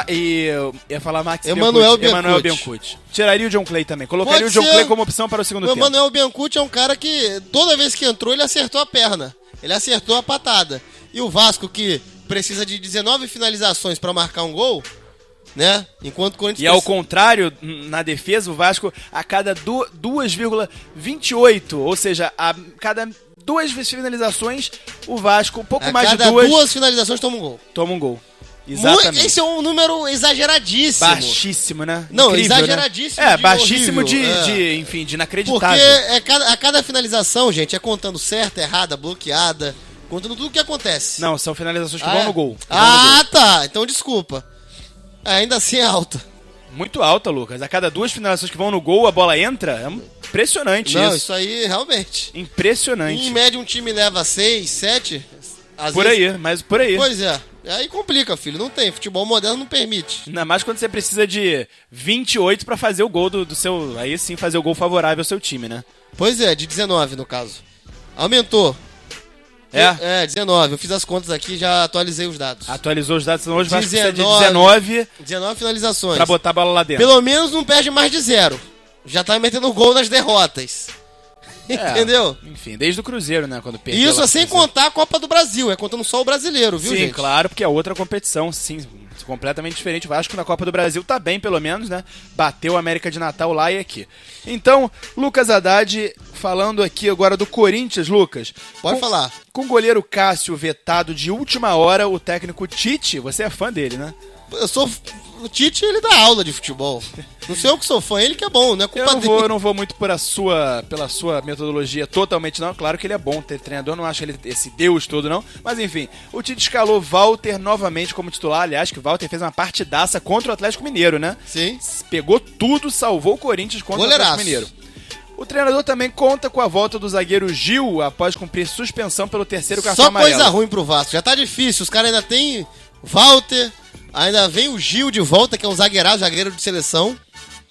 eu ia falar Max Emanuel Biancucci. Tiraria o John Clay também. Colocaria Pode o John ser. Clay como opção para o segundo O tempo. Emanuel Biancucci é um cara que toda vez que entrou ele acertou a perna. Ele acertou a patada. E o Vasco, que precisa de 19 finalizações pra marcar um gol, né? Enquanto o Corinthians... E ao contrário, na defesa, o Vasco a cada 2,28, ou seja, a cada 2 finalizações, o Vasco, um pouco a mais de cada 2, duas finalizações toma um gol. toma um gol. Exatamente. Esse é um número exageradíssimo. Baixíssimo, né? Não, Incrível, exageradíssimo Né? É, de baixíssimo horrível, enfim, de Porque inacreditável. a cada finalização, gente, é contando certa, errada, bloqueada, contando tudo o que acontece. Não, são finalizações que Ah, vão é? no gol. Tá. Então desculpa. Ainda assim é alta. Muito alta, Lucas. A cada 2 finalizações que vão no gol, a bola entra. É impressionante Não, isso. isso aí realmente. Impressionante. Em média um time leva 6, 7. Por aí, mas por aí. Pois é. Aí complica, filho. Não tem. Futebol moderno não permite. Ainda mais quando você precisa de 28 pra fazer o gol do seu... Aí sim, fazer o gol favorável ao seu time, né? Pois é, de 19 no caso. Aumentou. É? 19. Eu fiz as contas aqui e já atualizei os dados. Atualizou os dados, senão hoje vai precisar de 19 19 19 finalizações. pra botar a bola lá dentro. Pelo menos não perde mais de 0. Já tá metendo gol nas derrotas. É, Entendeu? Enfim, desde o Cruzeiro, né? Quando perdeu Isso lá é sem pro Cruzeiro. contar a Copa do Brasil. É contando só o brasileiro, viu, Sim, gente? claro, porque é outra competição, sim, completamente diferente. O Vasco na Copa do Brasil tá bem, pelo menos, né? Bateu o América de Natal lá e aqui. Então, Lucas Haddad, falando aqui agora do Corinthians, Lucas. Pode falar. Com o goleiro Cássio vetado de última hora, o técnico Tite, você é fã dele, né? Eu sou... O Tite, ele dá aula de futebol. Não sei eu que sou fã, ele que é bom, não é culpa dele. Eu não vou muito pela sua metodologia totalmente, não. Claro que ele é bom ter treinador, não acho ele esse deus todo, não. Mas enfim, o Tite escalou Walter novamente como titular. Aliás, que o Walter fez uma partidaça contra o Atlético Mineiro, né? Sim. Pegou tudo, salvou o Corinthians contra Goleiraço. o Atlético Mineiro. O treinador também conta com a volta do zagueiro Gil após cumprir suspensão pelo terceiro cartão Só amarelo. coisa ruim pro Vasco. Já tá difícil. Os caras ainda tem Walter, ainda vem o Gil de volta, que é um zagueiro de seleção.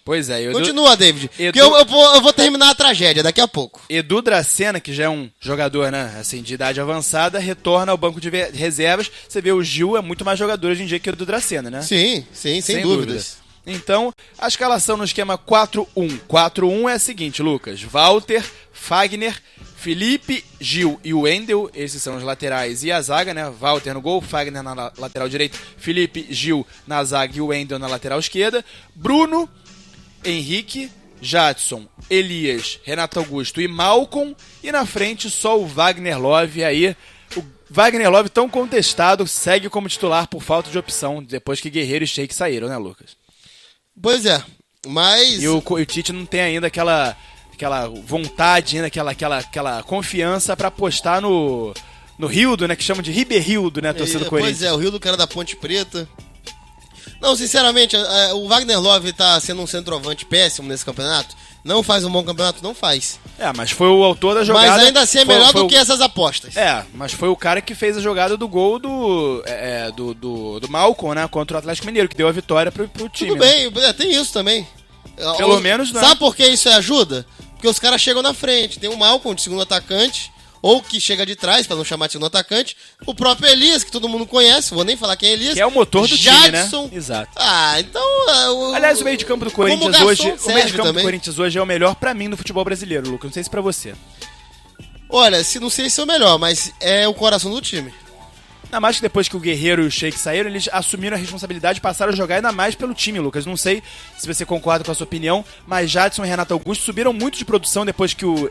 Pois é, Continua, David. Edu- Que eu vou terminar a tragédia daqui a pouco. Edu Dracena, que já é um jogador, né, assim, de idade avançada, retorna ao banco de reservas. Você vê, o Gil é muito mais jogador hoje em dia que o Edu Dracena, né? Sim, sem dúvidas. Então, a escalação no esquema 4-1. 4-1 é a seguinte, Lucas. Walter, Fagner, Felipe, Gil e Wendel. Esses são os laterais e a zaga, né? Walter no gol, Fagner na lateral direita, Felipe, Gil na zaga e o Wendel na lateral esquerda. Bruno, Henrique, Jadson, Elias, Renato Augusto e Malcom. E na frente só o Wagner Love. Aí o Wagner Love, tão contestado, segue como titular por falta de opção, depois que Guerreiro e Sheik saíram, né, Lucas? Pois é, mas... E o Tite não tem ainda aquela vontade, ainda aquela confiança pra apostar no Rildo, né, que chamam de Riberildo, né, a torcida do Corinthians. Pois é, o Rildo, cara da Ponte Preta. Não, sinceramente, o Wagner Love tá sendo um centroavante péssimo nesse campeonato. Não faz um bom campeonato? Não faz. Mas foi o autor da jogada. Mas ainda assim é melhor do que essas apostas. Mas foi o cara que fez a jogada do gol do Malcom, né? Contra o Atlético Mineiro, que deu a vitória pro time. Tudo bem, tem isso também. Pelo menos, né? Sabe por que isso ajuda? Porque os caras chegam na frente. Tem o Malcom de segundo atacante, ou que chega de trás, pra não chamar de segundo atacante. O próprio Elias, que todo mundo conhece, vou nem falar quem é Elias. Que é o motor do Jadson. time, né? Exato. Então... Aliás, o meio de campo do Corinthians garçom hoje... O meio de campo também. do Corinthians hoje é o melhor pra mim no futebol brasileiro, Lucas. Não sei se pra você. Olha, não sei se é o melhor, mas é o coração do time. Ainda mais que depois que o Guerreiro e o Sheik saíram, eles assumiram a responsabilidade e passaram a jogar ainda mais pelo time, Lucas. Não sei se você concorda com a sua opinião, mas Jadson e Renato Augusto subiram muito de produção depois que o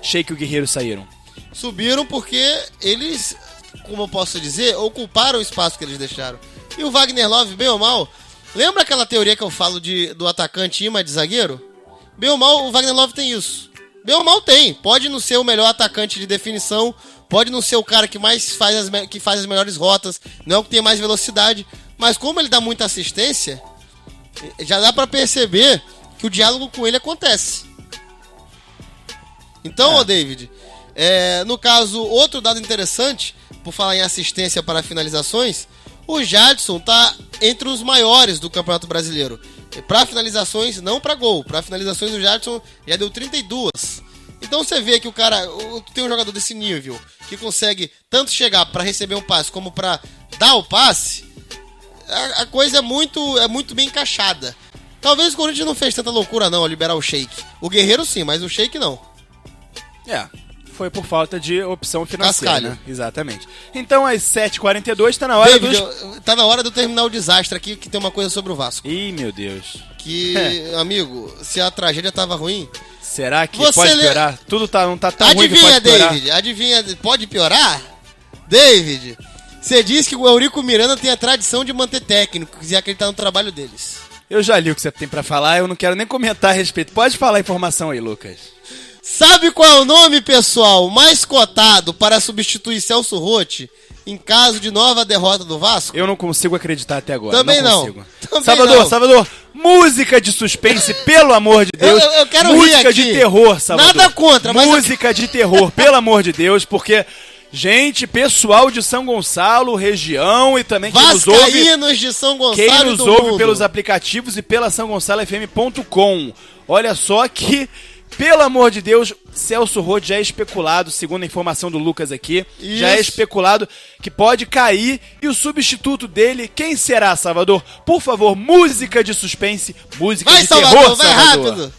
Sheik e o Guerreiro saíram. Subiram porque eles, como eu posso dizer, ocuparam o espaço que eles deixaram. E o Wagner Love, bem ou mal, lembra aquela teoria que eu falo do atacante imã de zagueiro? Bem ou mal, o Wagner Love tem isso. Bem ou mal tem. Pode não ser o melhor atacante de definição, pode não ser o cara que mais faz as melhores rotas, não é o que tem mais velocidade, mas como ele dá muita assistência, já dá pra perceber que o diálogo com ele acontece. Então, David, no caso, outro dado interessante, por falar em assistência para finalizações, o Jadson tá entre os maiores do Campeonato Brasileiro. Para finalizações, não para gol. Para finalizações, o Jadson já deu 32. Então você vê que o cara tem um jogador desse nível que consegue tanto chegar para receber um passe como para dar o passe. A coisa é muito bem encaixada. Talvez o Corinthians não fez tanta loucura não ao liberar o Sheik. O Guerreiro sim, mas o Sheik não. Foi por falta de opção financeira, Cascalho. né? Exatamente. Então, às 7h42, tá na hora David, tá na hora de eu terminar o desastre aqui, que tem uma coisa sobre o Vasco. Ih, meu Deus. Que, amigo, se a tragédia tava ruim... Será que pode piorar? Tudo não tá tão ruim que Adivinha, pode piorar? David, adivinha, pode piorar? David, você disse que o Eurico Miranda tem a tradição de manter técnicos e acreditar no trabalho deles. Eu já li o que você tem pra falar, eu não quero nem comentar a respeito. Pode falar a informação aí, Lucas. Sabe qual é o nome, pessoal, mais cotado para substituir Celso Rotti em caso de nova derrota do Vasco? Eu não consigo acreditar até agora. Também não. Consigo. Também Salvador, música de suspense, pelo amor de Deus. Eu quero música rir aqui. de terror, Salvador. Nada contra, mas... Música de terror, pelo amor de Deus, porque... Gente, pessoal de São Gonçalo, região e também quem nos ouve... Vascaínos de São Gonçalo Quem nos do ouve mundo. pelos aplicativos e pela SãoGonçaloFM.com. Olha só que... Pelo amor de Deus, Celso Roth já é especulado, segundo a informação do Lucas aqui, Isso. já é especulado que pode cair. E o substituto dele, quem será, Salvador? Por favor, música de suspense, música Vai, de Salvador, terror, vai Salvador. rápido.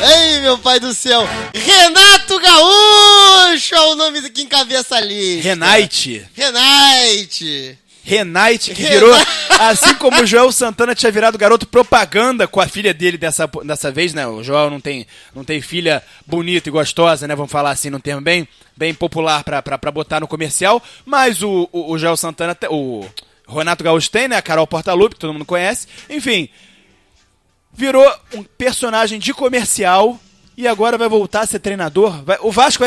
Ei, meu pai do céu. Renato Gaúcho é o nome que encabeça a lista. Renate, que virou, assim como o Joel Santana tinha virado garoto propaganda com a filha dele dessa vez, né? O Joel não tem filha bonita e gostosa, né? Vamos falar assim num termo bem popular pra botar no comercial. Mas o Joel Santana, o Renato Gaúcho tem, né? A Carol Portalupe, que todo mundo conhece. Enfim, virou um personagem de comercial e agora vai voltar a ser treinador. O Vasco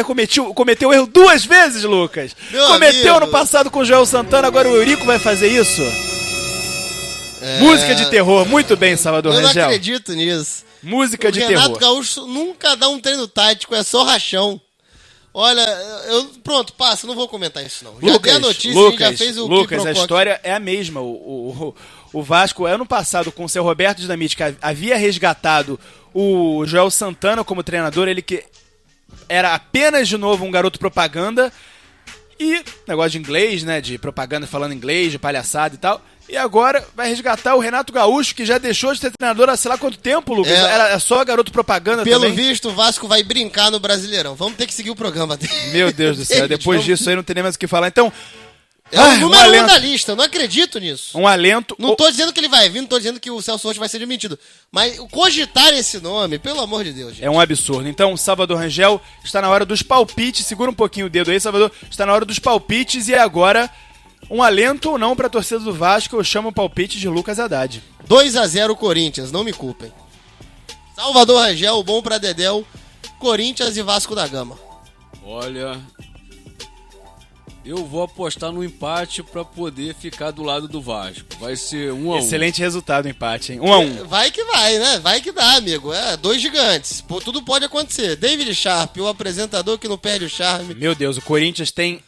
cometeu o erro 2 vezes, Lucas. Meu Cometeu amigo. no passado com o Joel Santana, agora o Eurico vai fazer isso? Música de terror. Muito bem, Salvador Eu não Rangel. acredito nisso. Música de Renato terror. Gaúcho nunca dá um treino tático, é só rachão. Olha, pronto, passa, não vou comentar isso não. Já dei a notícia, a gente já fez o Lucas, a quiprocó. história é a mesma. O Vasco, ano passado, com o seu Roberto Dinamite, que havia resgatado o Joel Santana como treinador, ele que era apenas, de novo, um garoto propaganda, e negócio de inglês, né, de propaganda falando inglês, de palhaçada e tal, e agora vai resgatar o Renato Gaúcho, que já deixou de ser treinador há sei lá quanto tempo, Lucas, era só garoto propaganda Pelo também. visto, o Vasco vai brincar no Brasileirão. Vamos ter que seguir o programa dele. Meu Deus do céu, depois disso aí não tem nem mais o que falar. Então, É o número 1 da lista, eu não acredito nisso. um alento. Não tô dizendo que ele vai vir, não tô dizendo que o Celso Roth vai ser demitido. Mas cogitar esse nome, pelo amor de Deus, gente. É um absurdo. Então, Salvador Rangel, está na hora dos palpites. Segura um pouquinho o dedo aí, Salvador. Está na hora dos palpites e agora, um alento ou não para a torcida do Vasco, eu chamo o palpite de Lucas Haddad. 2-0 Corinthians, não me culpem. Salvador Rangel, bom pra Dedéu, Corinthians e Vasco da Gama. Olha, Eu vou apostar no empate pra poder ficar do lado do Vasco. Vai ser 1-1. Excelente resultado o empate, hein? 1-1. Vai que vai, né? Vai que dá, amigo. Dois gigantes. Pô, tudo pode acontecer. David Sharp, o apresentador que não perde o charme. Meu Deus, o Corinthians tem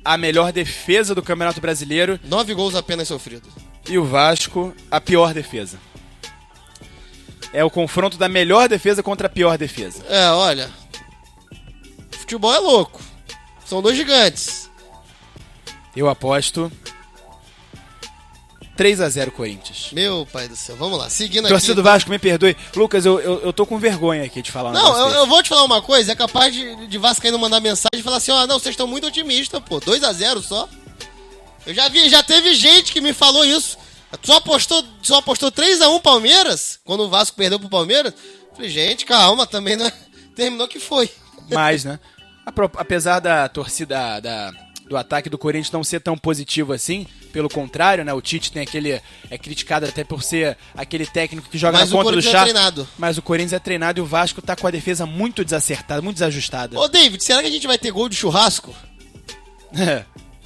a melhor defesa do Campeonato Brasileiro 9 gols apenas sofridos. e o Vasco a pior defesa. É o confronto da melhor defesa contra a pior defesa. Olha. Futebol é louco. São dois gigantes. Eu aposto 3-0 Corinthians. Meu pai do céu. Vamos lá. Seguindo Torcida do aqui. Vasco, me perdoe. Lucas, eu tô com vergonha aqui de falar um Não, negócio eu vou te falar uma coisa. É capaz de Vascaíno mandar mensagem e falar assim, não, vocês estão muito otimistas, pô. 2-0 só. Eu já teve gente que me falou isso. Só apostou 3-1 Palmeiras, quando o Vasco perdeu pro Palmeiras. Falei, gente, calma, também não é... Terminou que foi. mais, né? Apesar da torcida do ataque do Corinthians não ser tão positivo assim, pelo contrário, né? O Tite tem é criticado até por ser aquele técnico que joga Mas na o conta do Corinthians chá. é treinado. Mas o Corinthians é treinado e o Vasco tá com a defesa muito desacertada, muito desajustada. Ô, David, será que a gente vai ter gol de churrasco?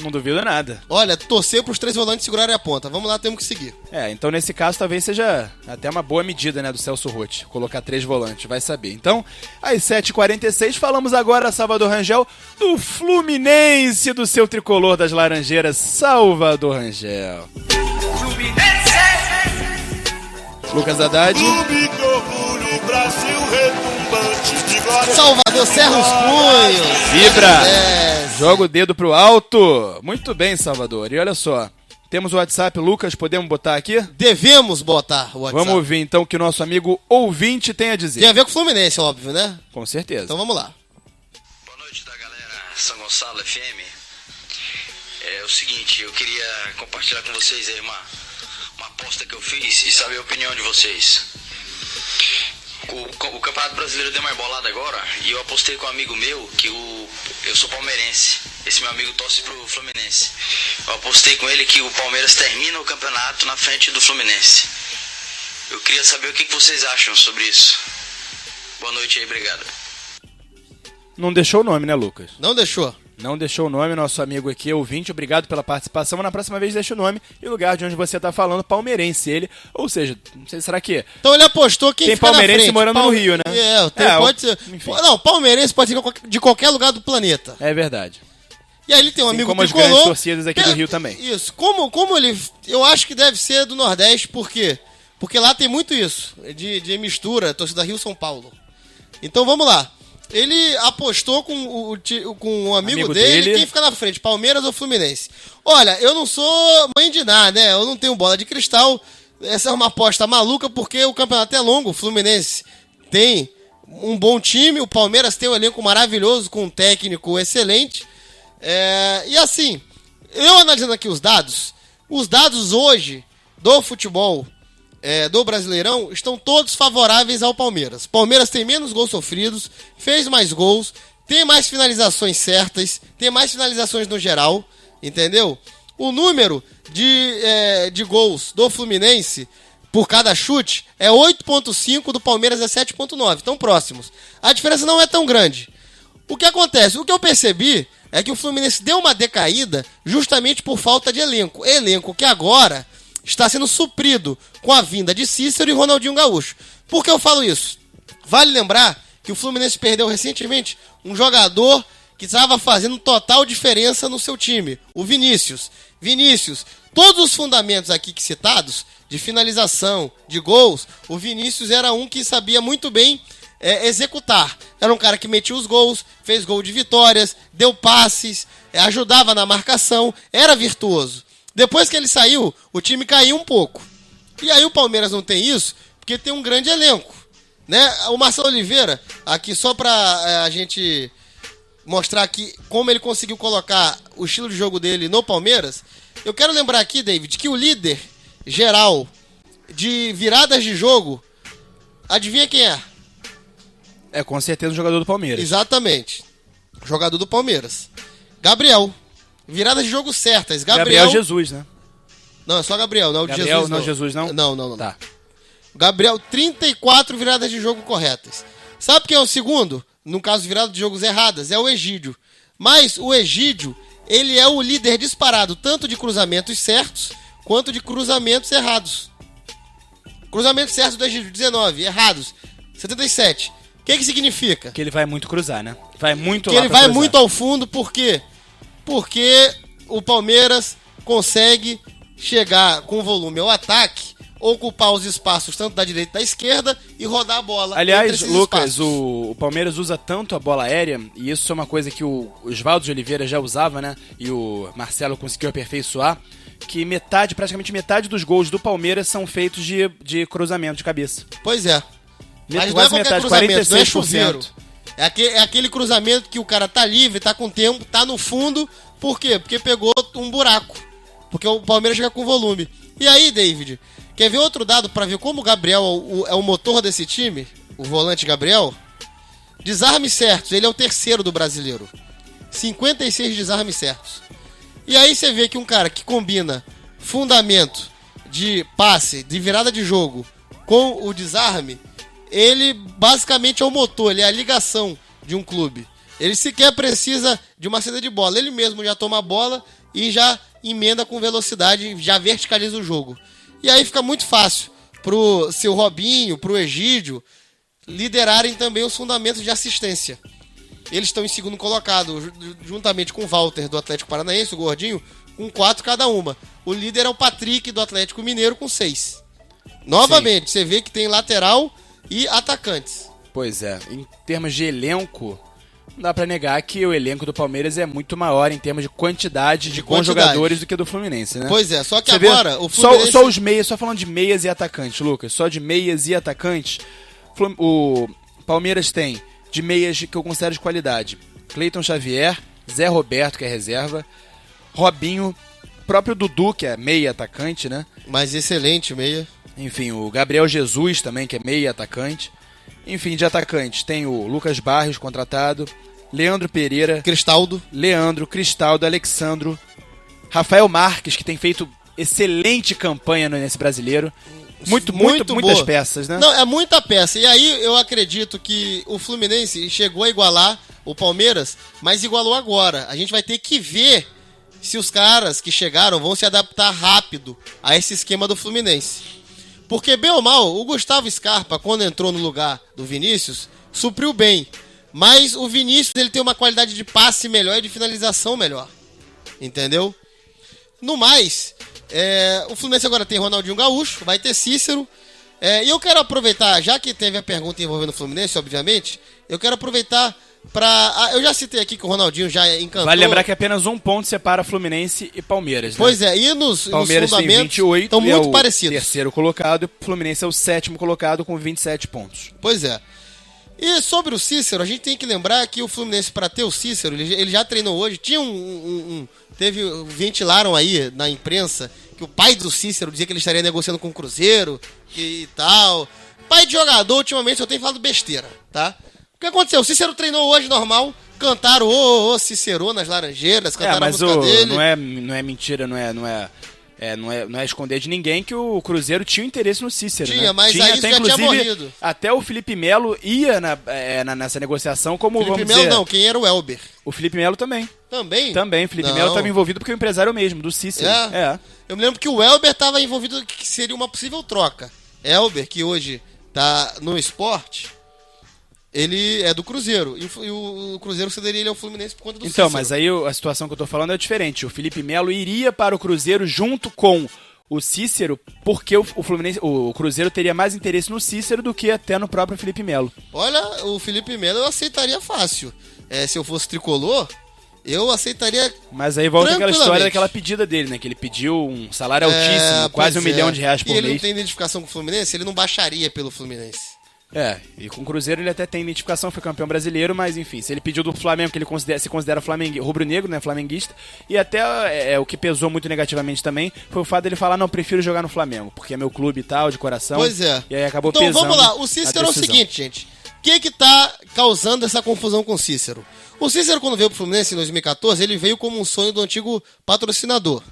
Não duvido nada. Olha, torcer pros 3 volantes segurarem a ponta. Vamos lá, temos que seguir. Então nesse caso talvez seja até uma boa medida, né, do Celso Roth, colocar 3 volantes, vai saber. Então, às 7h46, falamos agora, Salvador Rangel, do Fluminense, do seu tricolor das Laranjeiras, Salvador Rangel. Lucas Haddad. Clube de orgulho, Brasil retumbante de glória. Salvador, cerra os punhos. Vibra! É, Joga o dedo pro alto. Muito bem, Salvador. E olha só, temos o WhatsApp, Lucas, podemos botar aqui? devemos botar o WhatsApp. Vamos ouvir então o que o nosso amigo ouvinte tem a dizer. Tem a ver com o Fluminense, óbvio, né? Com certeza. Então vamos lá. Boa noite da galera São Gonçalo FM. É o seguinte, eu queria compartilhar com vocês aí uma aposta que eu fiz e saber a opinião de vocês. O Campeonato Brasileiro deu uma embolada agora e eu apostei com um amigo meu que eu sou palmeirense. Esse meu amigo torce pro Fluminense. Eu apostei com ele que o Palmeiras termina o campeonato na frente do Fluminense. Eu queria saber o que vocês acham sobre isso. Boa noite aí, obrigado. Não deixou o nome, né, Lucas? Não deixou. Não deixou o nome, nosso amigo aqui, ouvinte, obrigado pela participação, mas na próxima vez deixa o nome e o lugar de onde você tá falando, palmeirense ele, ou seja, não sei, será que Então ele apostou quem tem fica na palmeirense frente. morando no Rio, né? Pode ser. enfim. Não, palmeirense pode ser de qualquer lugar do planeta. É verdade. E aí ele tem um Assim amigo como as tricolor. grandes torcidas aqui do Rio também. Isso. Como ele... Eu acho que deve ser do Nordeste, por quê? Porque lá tem muito isso, de mistura, torcida Rio-São Paulo. Então vamos lá. Ele apostou com um amigo dele, quem fica na frente, Palmeiras ou Fluminense. Olha, eu não sou mãe de nada, né? Eu não tenho bola de cristal. Essa é uma aposta maluca porque o campeonato é longo. O Fluminense tem um bom time, o Palmeiras tem um elenco maravilhoso com um técnico excelente. E assim, eu analisando aqui os dados hoje do futebol do Brasileirão estão todos favoráveis ao Palmeiras. Palmeiras tem menos gols sofridos, fez mais gols, tem mais finalizações certas, tem mais finalizações no geral, entendeu? O número de gols do Fluminense por cada chute é 8.5, do Palmeiras é 7.9, tão próximos. A diferença não é tão grande. O que acontece? O que eu percebi é que o Fluminense deu uma decaída justamente por falta de elenco. Elenco que agora está sendo suprido com a vinda de Cícero e Ronaldinho Gaúcho. Por que eu falo isso? Vale lembrar que o Fluminense perdeu recentemente um jogador que estava fazendo total diferença no seu time, o Vinícius. Vinícius, todos os fundamentos aqui citados, de finalização, de gols, o Vinícius era um que sabia muito bem executar. Era um cara que metia os gols, fez gol de vitórias, deu passes, ajudava na marcação, era virtuoso. Depois que ele saiu, o time caiu um pouco. E aí o Palmeiras não tem isso, porque tem um grande elenco, né? O Marcelo Oliveira, aqui só pra a gente mostrar aqui como ele conseguiu colocar o estilo de jogo dele no Palmeiras, eu quero lembrar aqui, David, que o líder geral de viradas de jogo, adivinha quem é? É com certeza um jogador do Palmeiras. Exatamente. Jogador do Palmeiras. Gabriel. Viradas de jogo certas. Gabriel Jesus, né? Não, é só Gabriel, não é o de Gabriel, Jesus. não é Jesus, não? Não. Tá. Gabriel, 34 viradas de jogo corretas. Sabe quem é o segundo? No caso, viradas de jogos erradas, é o Egídio. Mas o Egídio, ele é o líder disparado, tanto de cruzamentos certos, quanto de cruzamentos errados. Cruzamentos certos 2019, errados 77. O que significa? Que ele vai muito cruzar, né? Vai muito Que lá ele pra vai cruzar. muito ao fundo, por quê? Porque o Palmeiras consegue chegar com volume ao ataque, ocupar os espaços tanto da direita e da esquerda e rodar a bola. Aliás, entre esses Lucas, espaços. o Palmeiras usa tanto a bola aérea, e isso é uma coisa que o Oswaldo de Oliveira já usava, né? E o Marcelo conseguiu aperfeiçoar, que praticamente metade dos gols do Palmeiras são feitos de cruzamento de cabeça. Pois é. Mas não é Quase qualquer metade, cruzamento, não é 46%. chuveiro. É aquele cruzamento que o cara tá livre, tá com tempo, tá no fundo. Por quê? Porque pegou um buraco. Porque o Palmeiras chega com volume. E aí, David, quer ver outro dado pra ver como o Gabriel é o motor desse time? O volante Gabriel? Desarmes certos, ele é o terceiro do brasileiro. 56 desarmes certos. E aí você vê que um cara que combina fundamento de passe, de virada de jogo, com o desarme, ele basicamente é o motor, ele é a ligação de um clube. Ele sequer precisa de uma saída de bola, ele mesmo já toma a bola e já emenda com velocidade, já verticaliza o jogo. E aí fica muito fácil pro seu Robinho, pro Egídio, liderarem também os fundamentos de assistência. Eles estão em segundo colocado, juntamente com o Walter do Atlético Paranaense, o Gordinho, com 4 cada uma. O líder é o Patrick do Atlético Mineiro com 6. Novamente, você vê que tem lateral e atacantes. Pois é, em termos de elenco, não dá pra negar que o elenco do Palmeiras é muito maior em termos de quantidade de bons jogadores do que do Fluminense, né? Pois é, só que Você agora vê, o Fluminense... só os meias, só falando de meias e atacantes, Lucas, só de meias e atacantes, o Palmeiras tem de meias que eu considero de qualidade: Cleiton Xavier, Zé Roberto, que é reserva, Robinho, próprio Dudu, que é meia atacante, né? Mas excelente meia. Enfim, o Gabriel Jesus também, que é meia atacante. Enfim, de atacantes tem o Lucas Barros, contratado, Leandro Pereira, Cristaldo, Cristaldo, Alexandro, Rafael Marques, que tem feito excelente campanha nesse brasileiro. Muitas boa. peças, né? Não, é muita peça. E aí eu acredito que o Fluminense chegou a igualar o Palmeiras, mas igualou agora. A gente vai ter que ver se os caras que chegaram vão se adaptar rápido a esse esquema do Fluminense. Porque, bem ou mal, o Gustavo Scarpa, quando entrou no lugar do Vinícius, supriu bem. Mas o Vinícius, ele tem uma qualidade de passe melhor e de finalização melhor. Entendeu? No mais, o Fluminense agora tem Ronaldinho Gaúcho, vai ter Cícero. E eu quero aproveitar, já que teve a pergunta envolvendo o Fluminense, obviamente, eu quero aproveitar pra... eu já citei aqui que o Ronaldinho já encantou. Vale lembrar que apenas um ponto separa Fluminense e Palmeiras, né? Pois é, e nos Palmeiras tem fundamentos 28, estão muito é o parecidos. terceiro colocado, e o Fluminense é o sétimo colocado com 27 pontos. Pois é. E sobre o Cícero, a gente tem que lembrar que o Fluminense, para ter o Cícero, ele já treinou hoje. Tinha ventilaram aí na imprensa que o pai do Cícero dizia que ele estaria negociando com o Cruzeiro e tal. Pai de jogador, ultimamente, eu tenho falado besteira, tá? O que aconteceu? O Cícero treinou hoje normal, cantaram ô Cícero nas Laranjeiras, cantaram a música dele. Não é mentira, não é esconder de ninguém que o Cruzeiro tinha interesse no Cícero. Tinha, né? mas aí isso já tinha morrido. Até o Felipe Melo ia nessa negociação como, Felipe vamos Melo dizer... não, quem era o Elber? O Felipe Melo também. Também? Também, o Felipe Não. Melo estava envolvido porque o empresário mesmo, do Cícero. Eu me lembro que o Elber estava envolvido, que seria uma possível troca. Elber, que hoje tá no esporte, ele é do Cruzeiro. E o Cruzeiro cederia ele ao Fluminense por conta do Então, Cícero. mas aí a situação que eu tô falando é diferente. O Felipe Melo iria para o Cruzeiro junto com o Cícero, porque o Cruzeiro teria mais interesse no Cícero do que até no próprio Felipe Melo. Olha, o Felipe Melo eu aceitaria fácil. Se eu fosse tricolor, eu aceitaria. Mas aí volta aquela história tranquilamente. daquela pedida dele, né? Que ele pediu um salário altíssimo, quase R$1 milhão por E ele mês. não tem identificação com o Fluminense, ele não baixaria pelo Fluminense. E com o Cruzeiro ele até tem identificação, foi campeão brasileiro, mas enfim, se ele pediu do Flamengo, que ele se considera rubro-negro, né, flamenguista, e até o que pesou muito negativamente também, foi o fato dele falar, não, prefiro jogar no Flamengo, porque é meu clube e tal, de coração. Pois é. E aí acabou então pesando. vamos lá, o Cícero é o seguinte, gente, o que tá causando essa confusão com o Cícero? O Cícero, quando veio pro Fluminense em 2014, ele veio como um sonho do antigo patrocinador.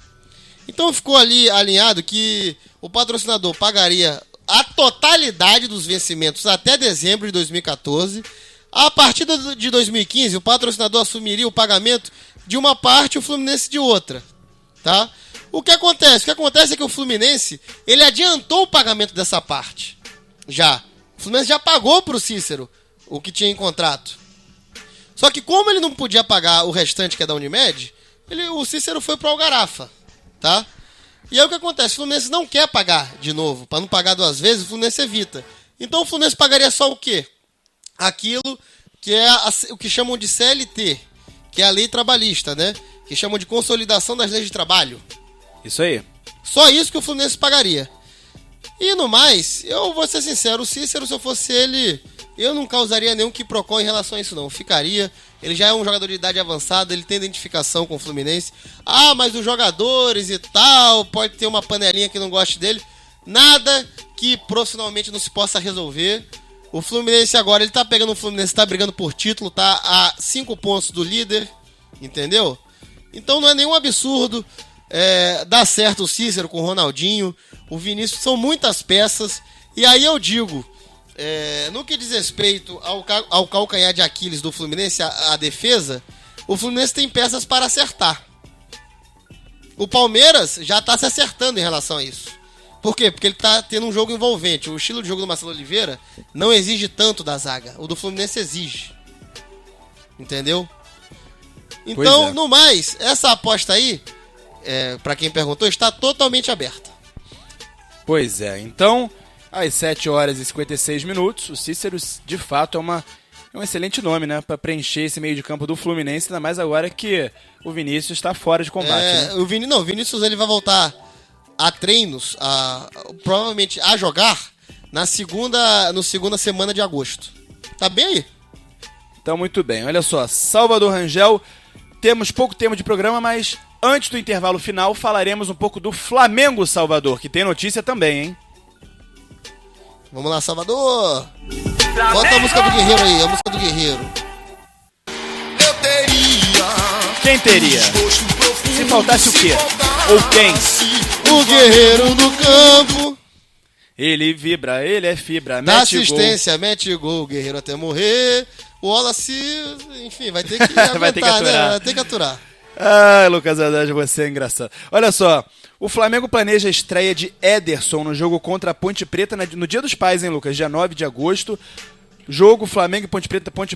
Então ficou ali alinhado que o patrocinador pagaria a totalidade dos vencimentos até dezembro de 2014. A partir de 2015, o patrocinador assumiria o pagamento de uma parte e o Fluminense de outra, tá? O que acontece? O que acontece é que o Fluminense, ele adiantou o pagamento dessa parte, já. O Fluminense já pagou pro Cícero o que tinha em contrato. Só que como ele não podia pagar o restante, que é da Unimed, o Cícero foi pro Algarafa, tá? E aí o que acontece? O Fluminense não quer pagar de novo. Para não pagar 2 vezes, o Fluminense evita. Então o Fluminense pagaria só o quê? Aquilo que é o que chamam de CLT, que é a lei trabalhista, né? Que chamam de consolidação das leis de trabalho. Isso aí. Só isso que o Fluminense pagaria. E no mais, eu vou ser sincero, o Cícero, se eu fosse ele, eu não causaria nenhum quiprocó em relação a isso não. Ficaria. Ele já é um jogador de idade avançada, ele tem identificação com o Fluminense. Ah, mas os jogadores e tal, pode ter uma panelinha que não goste dele. Nada que profissionalmente não se possa resolver. O Fluminense agora, ele tá pegando o Fluminense, tá brigando por título, tá a 5 pontos do líder, entendeu? Então não é nenhum absurdo. Dá certo o Cícero com o Ronaldinho, o Vinícius, são muitas peças. E aí eu digo, no que diz respeito ao calcanhar de Aquiles do Fluminense, a defesa, o Fluminense tem peças para acertar. O Palmeiras já está se acertando em relação a isso. Por quê? Porque ele está tendo um jogo envolvente. O estilo de jogo do Marcelo Oliveira não exige tanto da zaga. O do Fluminense exige. Entendeu? Então, no mais, essa aposta aí, para quem perguntou, está totalmente aberta. Pois é, então, às 7 horas e 56 minutos, o Cícero, de fato, é um excelente nome, né? Para preencher esse meio de campo do Fluminense, ainda mais agora que o Vinícius está fora de combate, né? O Vinícius ele vai voltar a treinos, provavelmente a jogar, na segunda semana de agosto. Tá bem aí. Então, muito bem. Olha só, Salvador Rangel, temos pouco tempo de programa, mas antes do intervalo final, falaremos um pouco do Flamengo, Salvador, que tem notícia também, hein? Vamos lá, Salvador! Flamengo! Bota a música do Guerreiro aí, a música do Guerreiro. Eu teria. Quem teria? Se faltasse o quê? Ou quem? O Guerreiro do campo. Ele vibra, ele é fibra, dá mete assistência, gol. Mete gol, o Guerreiro até morrer. O Wallace, enfim, vai ter que aguentar, vai ter que aturar. Né? Vai ter que aturar. Ah, Lucas Haddad, você é engraçado. Olha só, o Flamengo planeja a estreia de Ederson no jogo contra a Ponte Preta no Dia dos Pais, hein, Lucas? Dia 9 de agosto. Jogo Flamengo e Ponte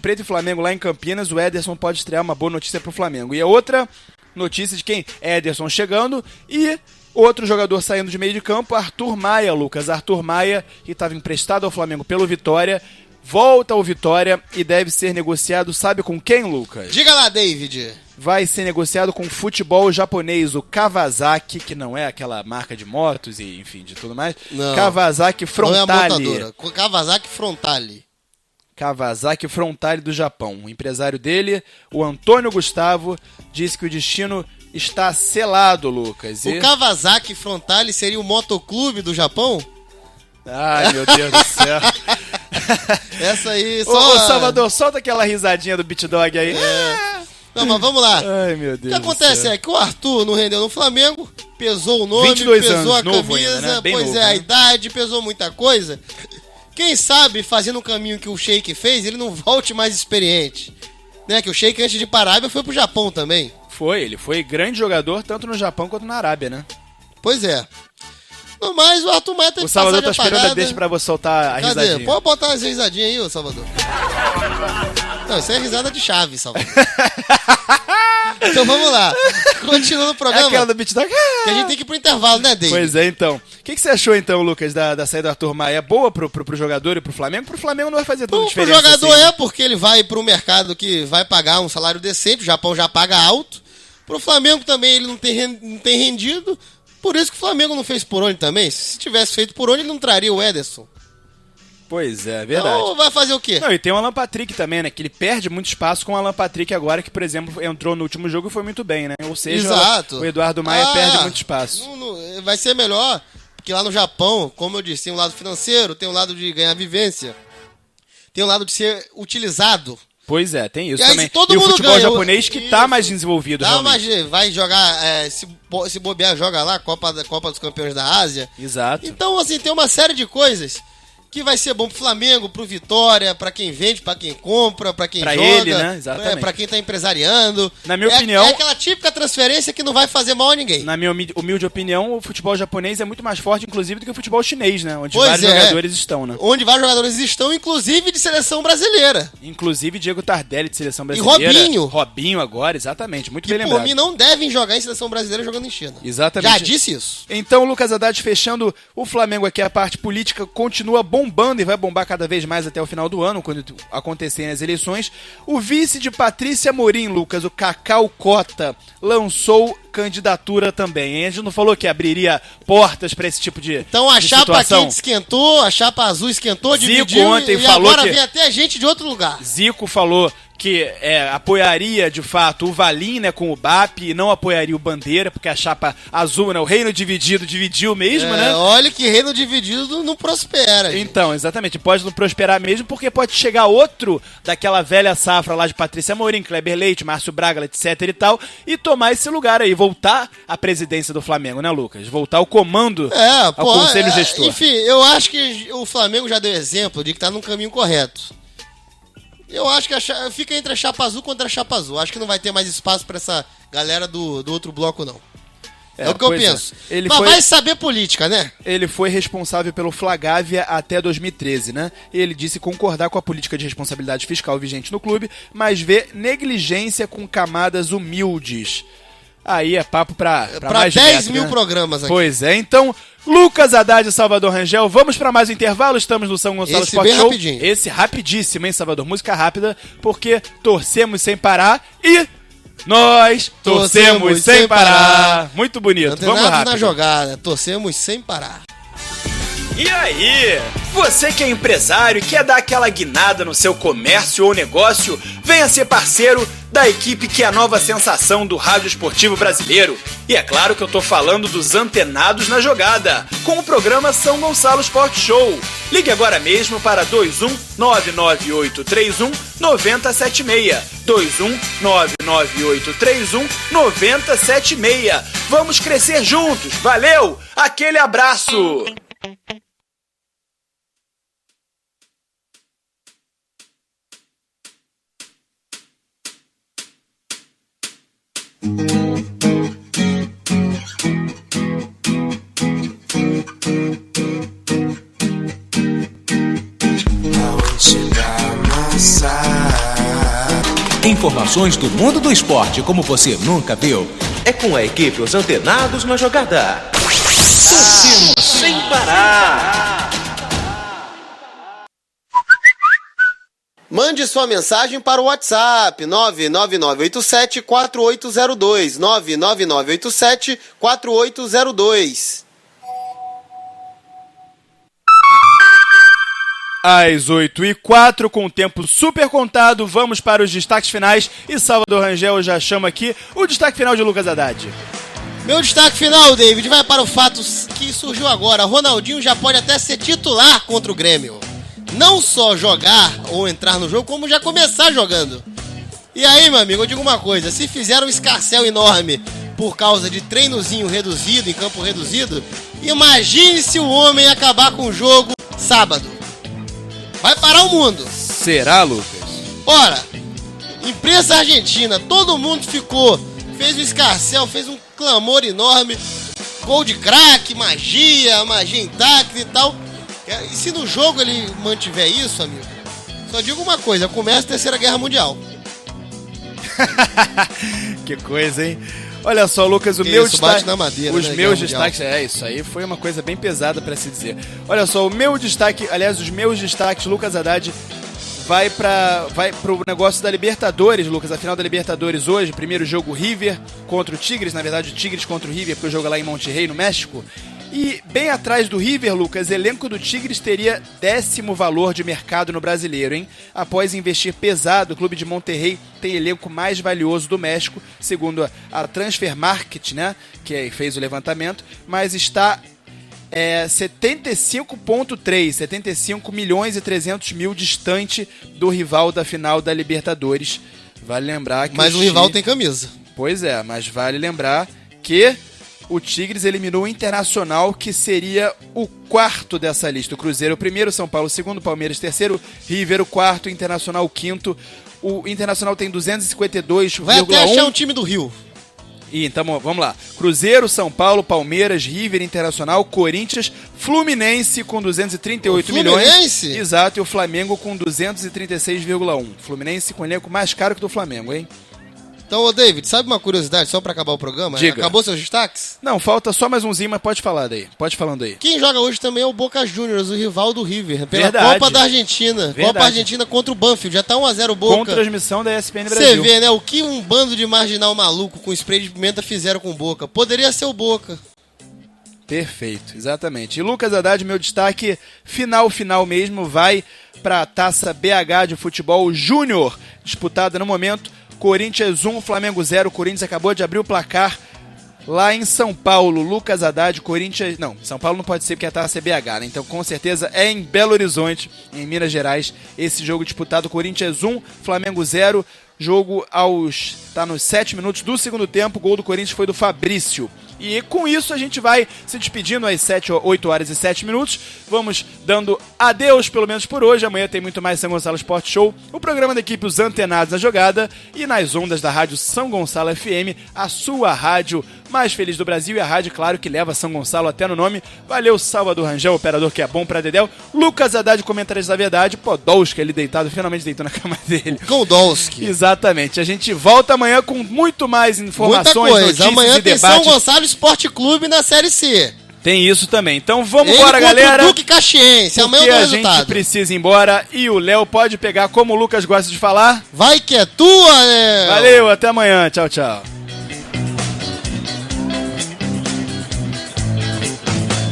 Preta e Flamengo lá em Campinas. O Ederson pode estrear, uma boa notícia pro Flamengo. E a outra notícia de quem? Ederson chegando e outro jogador saindo de meio de campo, Arthur Maia, Lucas. Arthur Maia, que estava emprestado ao Flamengo pelo Vitória, volta ao Vitória e deve ser negociado, sabe com quem, Lucas? Diga lá, David. Vai ser negociado com o futebol japonês, o Kawasaki, que não é aquela marca de motos e, enfim, de tudo mais. Não, Kawasaki Frontale. Não é a montadora. Kawasaki Frontale. Kawasaki Frontale do Japão. O empresário dele, o Antônio Gustavo, disse que o destino está selado, Lucas. O Kawasaki Frontale seria o motoclube do Japão? Ai, meu Deus do céu. Essa aí, só... Ô, Salvador, solta aquela risadinha do Beat Dog aí. Não, mas vamos lá. Ai, meu Deus. O que acontece é que o Arthur não rendeu no Flamengo, pesou o nome, 22 pesou anos, a camisa, novo ainda, né? Bem pois novo, é, a né? idade, pesou muita coisa. Quem sabe, fazendo o caminho que o Sheik fez, ele não volte mais experiente. Né? Que o Sheik, antes de ir para a Arábia, foi pro Japão também. Ele foi grande jogador tanto no Japão quanto na Arábia, né? Pois é. No mais, o Arthur Maia teve O Salvador tá passagem esperando apagada. deixa pra você soltar a Cadê? risadinha. Pode botar as risadinhas aí, ô Salvador. Não, isso é risada de chave, Salvador. Então vamos lá. Continuando o programa. É aquela do Beat Dog. Que a gente tem que ir pro intervalo, né, David? Pois é, então. O que você achou, então, Lucas, da saída do Arthur Maia? É boa pro jogador e pro Flamengo? Pro Flamengo não vai fazer tanta diferença. Pro jogador assim, porque ele vai pro mercado que vai pagar um salário decente, o Japão já paga alto. Pro Flamengo também ele não tem rendido, por isso que o Flamengo não fez por onde também. Se tivesse feito por onde, ele não traria o Ederson. Pois é, verdade. Então vai fazer o quê? Não, e tem o Alan Patrick também, né? Que ele perde muito espaço com o Alan Patrick agora, que, por exemplo, entrou no último jogo e foi muito bem, né? Ou seja, exato. O Eduardo Maia perde muito espaço. Vai ser melhor, porque lá no Japão, como eu disse, tem um lado financeiro, tem um lado de ganhar vivência, tem um lado de ser utilizado. Pois é, tem isso e aí, também. todo e o mundo futebol ganha. japonês que tá mais desenvolvido, realmente. Vai jogar, se bobear, joga lá, Copa dos Campeões da Ásia. Exato. Então, assim, tem uma série de coisas que vai ser bom pro Flamengo, pro Vitória, pra quem vende, pra quem compra, pra quem Pra joga. ele, né? Exatamente. Pra quem tá empresariando. Na minha opinião... É aquela típica transferência que não vai fazer mal a ninguém. Na minha humilde opinião, o futebol japonês é muito mais forte, inclusive, do que o futebol chinês, né? Onde Pois vários jogadores estão, né? Onde vários jogadores estão, inclusive de seleção brasileira. Inclusive Diego Tardelli de seleção brasileira. E Robinho. Robinho agora, exatamente. Muito Que bem por lembrado. mim não devem jogar em seleção brasileira jogando em China. Exatamente. Já disse isso. Então, Lucas Haddad, fechando o Flamengo aqui, a parte política continua bombando e vai bombar cada vez mais até o final do ano, quando acontecerem as eleições. O vice de Patrícia Amorim, Lucas, o Cacau Cota, lançou candidatura também, hein? A gente não falou que abriria portas pra esse tipo de Então a de chapa situação. quente esquentou, a chapa azul esquentou, Zico dividiu ontem e falou agora que- vem até gente de outro lugar. Zico falou que apoiaria, de fato, o Valim, né, com o BAP, e não apoiaria o Bandeira, porque a chapa azul, né, o reino dividido, dividiu mesmo, né? Olha que reino dividido não prospera. gente. Então, exatamente, pode não prosperar mesmo, porque pode chegar outro daquela velha safra lá de Patrícia Amorim, Kleber Leite, Márcio Braga, etc e tal, e tomar esse lugar aí, voltar à presidência do Flamengo, né, Lucas? Voltar ao comando, ao conselho gestor. Enfim, eu acho que o Flamengo já deu exemplo de que tá no caminho correto. Eu acho que fica entre a chapa azul contra a chapa azul. Acho que não vai ter mais espaço pra essa galera do outro bloco, não. É o que eu pois penso. Ele Mas foi... vai saber política, né? Ele foi responsável pelo Flagávia até 2013, né? Ele disse concordar com a política de responsabilidade fiscal vigente no clube, mas vê negligência com camadas humildes. Aí é papo pra mais 10 metro, mil né? programas aqui. Pois é, então, Lucas Haddad e Salvador Rangel, vamos pra mais um intervalo, estamos no São Gonçalo Esse Sport bem Show. rapidinho. Esse rapidíssimo, hein, Salvador? Música rápida, porque torcemos sem parar e... Nós torcemos sem parar. Muito bonito, Antenados vamos rápido. na jogada, torcemos sem parar. E aí? Você que é empresário e quer dar aquela guinada no seu comércio ou negócio, venha ser parceiro da equipe que é a nova sensação do rádio esportivo brasileiro. E é claro que eu tô falando dos Antenados na Jogada, com o programa São Gonçalo Sport Show. Ligue agora mesmo para 21 99831 9076. 21 99831 9076. Vamos crescer juntos. Valeu! Aquele abraço! Informações do mundo do esporte como você nunca viu. É com a equipe Os Antenados na Jogada. Torcemos sem parar. Mande sua mensagem para o WhatsApp 99987-4802, 99987-4802. Às 8h04, com o tempo super contado, vamos para os destaques finais. E Salvador Rangel já chama aqui o destaque final de Lucas Haddad. Meu destaque final, David, vai para o fato que surgiu agora. Ronaldinho já pode até ser titular contra o Grêmio. Não só jogar ou entrar no jogo, como já começar jogando. E aí, meu amigo, eu digo uma coisa. Se fizeram um escarcéu enorme por causa de treinozinho reduzido, em campo reduzido, imagine se o homem acabar com o jogo sábado. Vai parar o mundo. Será, Lucas? Ora, imprensa argentina, todo mundo fez um escarcéu, fez um clamor enorme, gol de craque, magia intacta e tal. E se no jogo ele mantiver isso, amigo, só digo uma coisa, começa a Terceira Guerra Mundial. Que coisa, hein? Olha só, Lucas, Isso, bate na madeira, os né, meus Guerra destaques, isso aí foi uma coisa bem pesada pra se dizer. Olha só, os meus destaques, Lucas Haddad vai pro negócio da Libertadores, Lucas, a final da Libertadores hoje, primeiro jogo River contra o Tigres, na verdade o Tigres contra o River, porque o jogo é lá em Monterrey, no México. E bem atrás do River, Lucas, elenco do Tigres teria 10º valor de mercado no brasileiro, hein? Após investir pesado, o clube de Monterrey tem elenco mais valioso do México, segundo a Transfer Market, né? Que fez o levantamento, mas está 75 milhões e 300 mil distante do rival da final da Libertadores. Vale lembrar que Mas o rival tem camisa. Pois é, mas vale lembrar que o Tigres eliminou o Internacional, que seria o quarto dessa lista. O Cruzeiro o primeiro, São Paulo o segundo, Palmeiras terceiro, River o quarto, Internacional o quinto. O Internacional tem 252,1. Vai até achar um time do Rio. Então, vamos lá. Cruzeiro, São Paulo, Palmeiras, River, Internacional, Corinthians, Fluminense com 238 milhões. Fluminense? Exato, e o Flamengo com 236,1. Fluminense com elenco mais caro que o do Flamengo, hein? Então, ô David, sabe uma curiosidade só pra acabar o programa? Diga. Acabou seus destaques? Não, falta só mais umzinho, mas pode falar daí. Pode falando aí. Quem joga hoje também é o Boca Juniors, o rival do River, pela Verdade. Copa da Argentina. Verdade. Copa Argentina contra o Banfield, já tá 1x0 o Boca. Com transmissão da ESPN Você Brasil. vê, né, o que um bando de marginal maluco com spray de pimenta fizeram com o Boca. Poderia ser o Boca. Perfeito, exatamente. E Lucas Haddad, meu destaque final mesmo, vai pra Taça BH de Futebol Júnior, disputada no momento. Corinthians 1, Flamengo 0. Corinthians acabou de abrir o placar lá em São Paulo. Lucas Haddad, Corinthians... Não, São Paulo não pode ser porque a taça é BH, né? Então, com certeza, é em Belo Horizonte, em Minas Gerais, esse jogo disputado. Corinthians 1, Flamengo 0. Jogo tá nos 7 minutos do segundo tempo. O gol do Corinthians foi do Fabrício. E com isso a gente vai se despedindo às 8 horas e 7 minutos. Vamos dando adeus, pelo menos por hoje. Amanhã tem muito mais São Gonçalo Sport Show, o programa da equipe Os Antenados na Jogada, e nas ondas da rádio São Gonçalo FM, a sua rádio mais feliz do Brasil, e a rádio, claro, que leva São Gonçalo até no nome. Valeu, Salvador Rangel, operador que é bom pra Dedéu. Lucas Haddad, comentarista da verdade. Podolski, ele deitado, finalmente deitou na cama dele. Podolski. Exatamente. A gente volta amanhã com muito mais informações, muita coisa. notícias Amanhã e tem debates. São Gonçalo Esporte Clube na Série C. Tem isso também. Então vamos Ele embora, contra galera. o Duque Caxiense. Amanhã Porque eu dou a resultado. gente precisa ir embora e o Léo pode pegar como o Lucas gosta de falar. Vai que é tua, né? Valeu, até amanhã. Tchau, tchau.